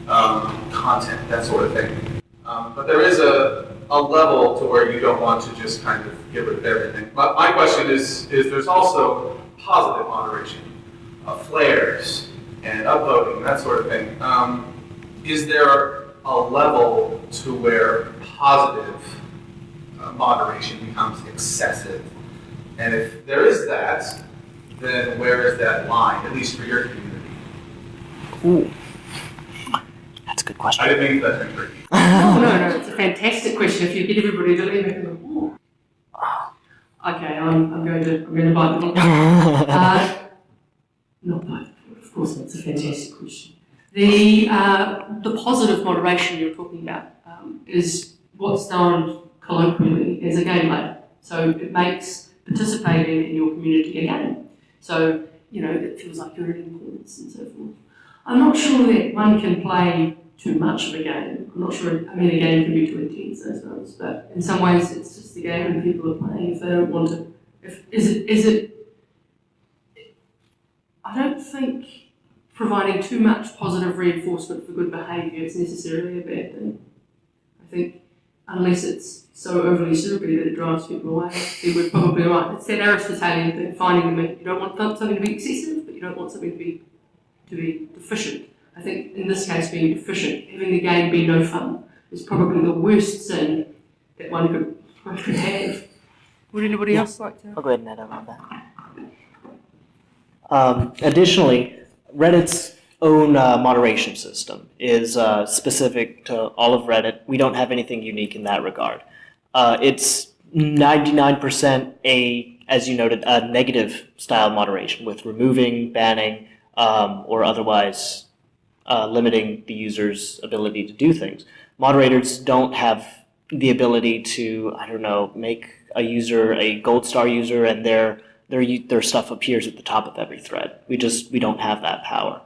content, that sort of thing. But there is a level to where you don't want to just kind of get rid of everything. My question is there's also positive moderation, flares, and upvoting, that sort of thing. Is there a level to where positive moderation becomes excessive? And if there is that, then where is that line, at least for your community? Ooh, that's a good question. I didn't mean that to be tricky. No, it's a fantastic question. If you get everybody to leave it, ooh. Okay, I'm going to bite the not bite. Of course, that's a fantastic question. The positive moderation you're talking about is what's known colloquially as a game mode. So it makes participating in your community a game. So, it feels like you're earning points and so forth. I'm not sure that one can play too much of a game. I'm not sure, a game can be too intense, I suppose, but in some ways it's just the game and people are playing if they don't want to. I don't think providing too much positive reinforcement for good behaviour is necessarily a bad thing. I think unless it's so overly syrupy that it drives people away, then we're probably right. It's that Aristotelian thing, finding the meat. You don't want something to be excessive, but you don't want something to be deficient. I think in this case being deficient, having the game be no fun, is probably the worst sin that one could have. Would anybody else like to? I'll go ahead and add on that. Additionally, Reddit's own moderation system is specific to all of Reddit. We don't have anything unique in that regard. It's 99% as you noted, a negative style moderation with removing, banning, or otherwise limiting the user's ability to do things. Moderators don't have the ability to, make a user a gold star user and their stuff appears at the top of every thread. We don't have that power.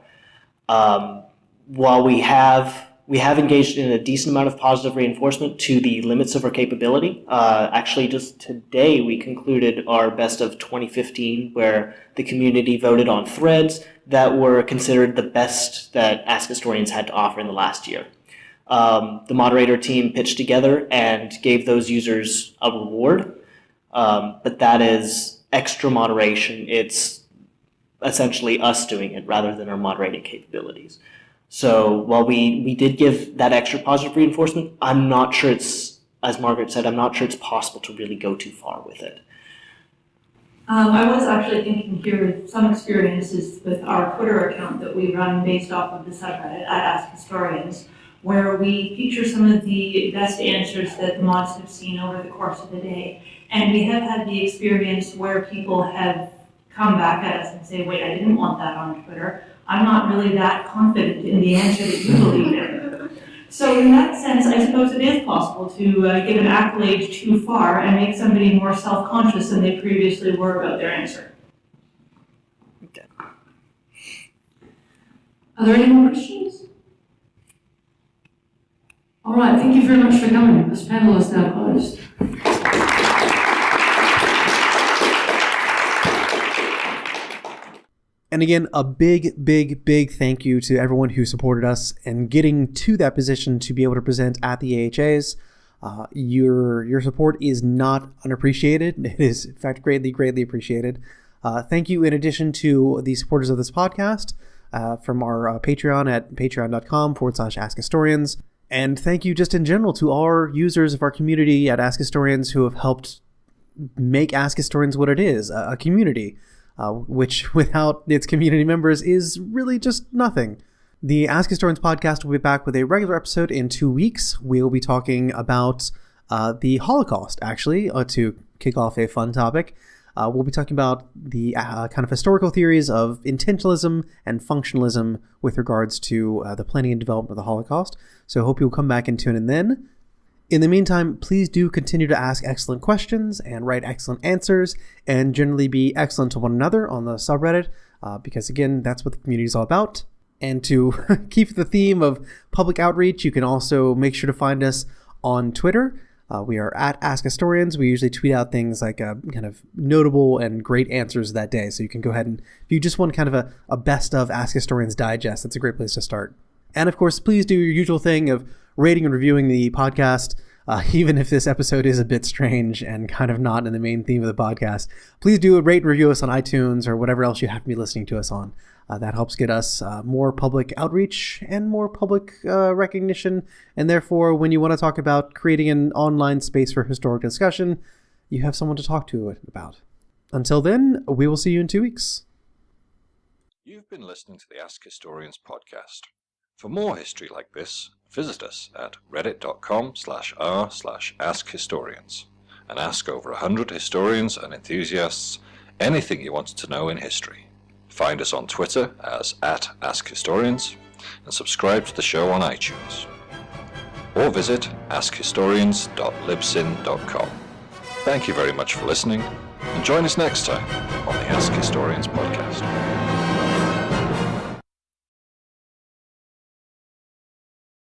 While we have engaged in a decent amount of positive reinforcement to the limits of our capability. Actually, just today we concluded our best of 2015, where the community voted on threads that were considered the best that AskHistorians had to offer in the last year. The moderator team pitched together and gave those users a reward. but that is extra moderation. It's essentially us doing it rather than our moderating capabilities. So while we did give that extra positive reinforcement, I'm not sure it's, as Margaret said, I'm not sure it's possible to really go too far with it. I was actually thinking here with some experiences with our Twitter account that we run based off of the subreddit at AskHistorians, where we feature some of the best answers that the mods have seen over the course of the day. And we have had the experience where people have come back at us and say, wait, I didn't want that on Twitter. I'm not really that confident in the answer that you believe in. So in that sense, I suppose it is possible to give an accolade too far and make somebody more self-conscious than they previously were about their answer. Okay. Are there any more questions? All right, thank you very much for coming. This panel is now closed. And again, a big, big, big thank you to everyone who supported us and getting to that position to be able to present at the AHAs. Your support is not unappreciated. It is, in fact, greatly, greatly appreciated. Thank you in addition to the supporters of this podcast from our Patreon at patreon.com/AskHistorians. And thank you just in general to our users of our community at AskHistorians who have helped make AskHistorians what it is, a community. Which without its community members is really just nothing. The Ask Historians podcast will be back with a regular episode in 2 weeks. We'll be talking about the Holocaust, actually, to kick off a fun topic. We'll be talking about the kind of historical theories of intentionalism and functionalism with regards to the planning and development of the Holocaust. So I hope you'll come back and tune in then. In the meantime, please do continue to ask excellent questions and write excellent answers and generally be excellent to one another on the subreddit because, again, that's what the community is all about. And to keep the theme of public outreach, you can also make sure to find us on Twitter. We are at AskHistorians. We usually tweet out things like kind of notable and great answers that day. So you can go ahead and, if you just want kind of a best of Ask Historians digest, that's a great place to start. And of course, please do your usual thing of rating and reviewing the podcast, even if this episode is a bit strange and kind of not in the main theme of the podcast. Please do rate and review us on iTunes or whatever else you have to be listening to us on. That helps get us more public outreach and more public recognition. And therefore, when you want to talk about creating an online space for historic discussion, you have someone to talk to about. Until then, we will see you in 2 weeks. You've been listening to the Ask Historians podcast. For more history like this, visit us at reddit.com/r/AskHistorians and ask over 100 historians and enthusiasts anything you wanted to know in history. Find us on Twitter as @AskHistorians and subscribe to the show on iTunes. Or visit askhistorians.libsyn.com. Thank you very much for listening and join us next time on the Ask Historians podcast.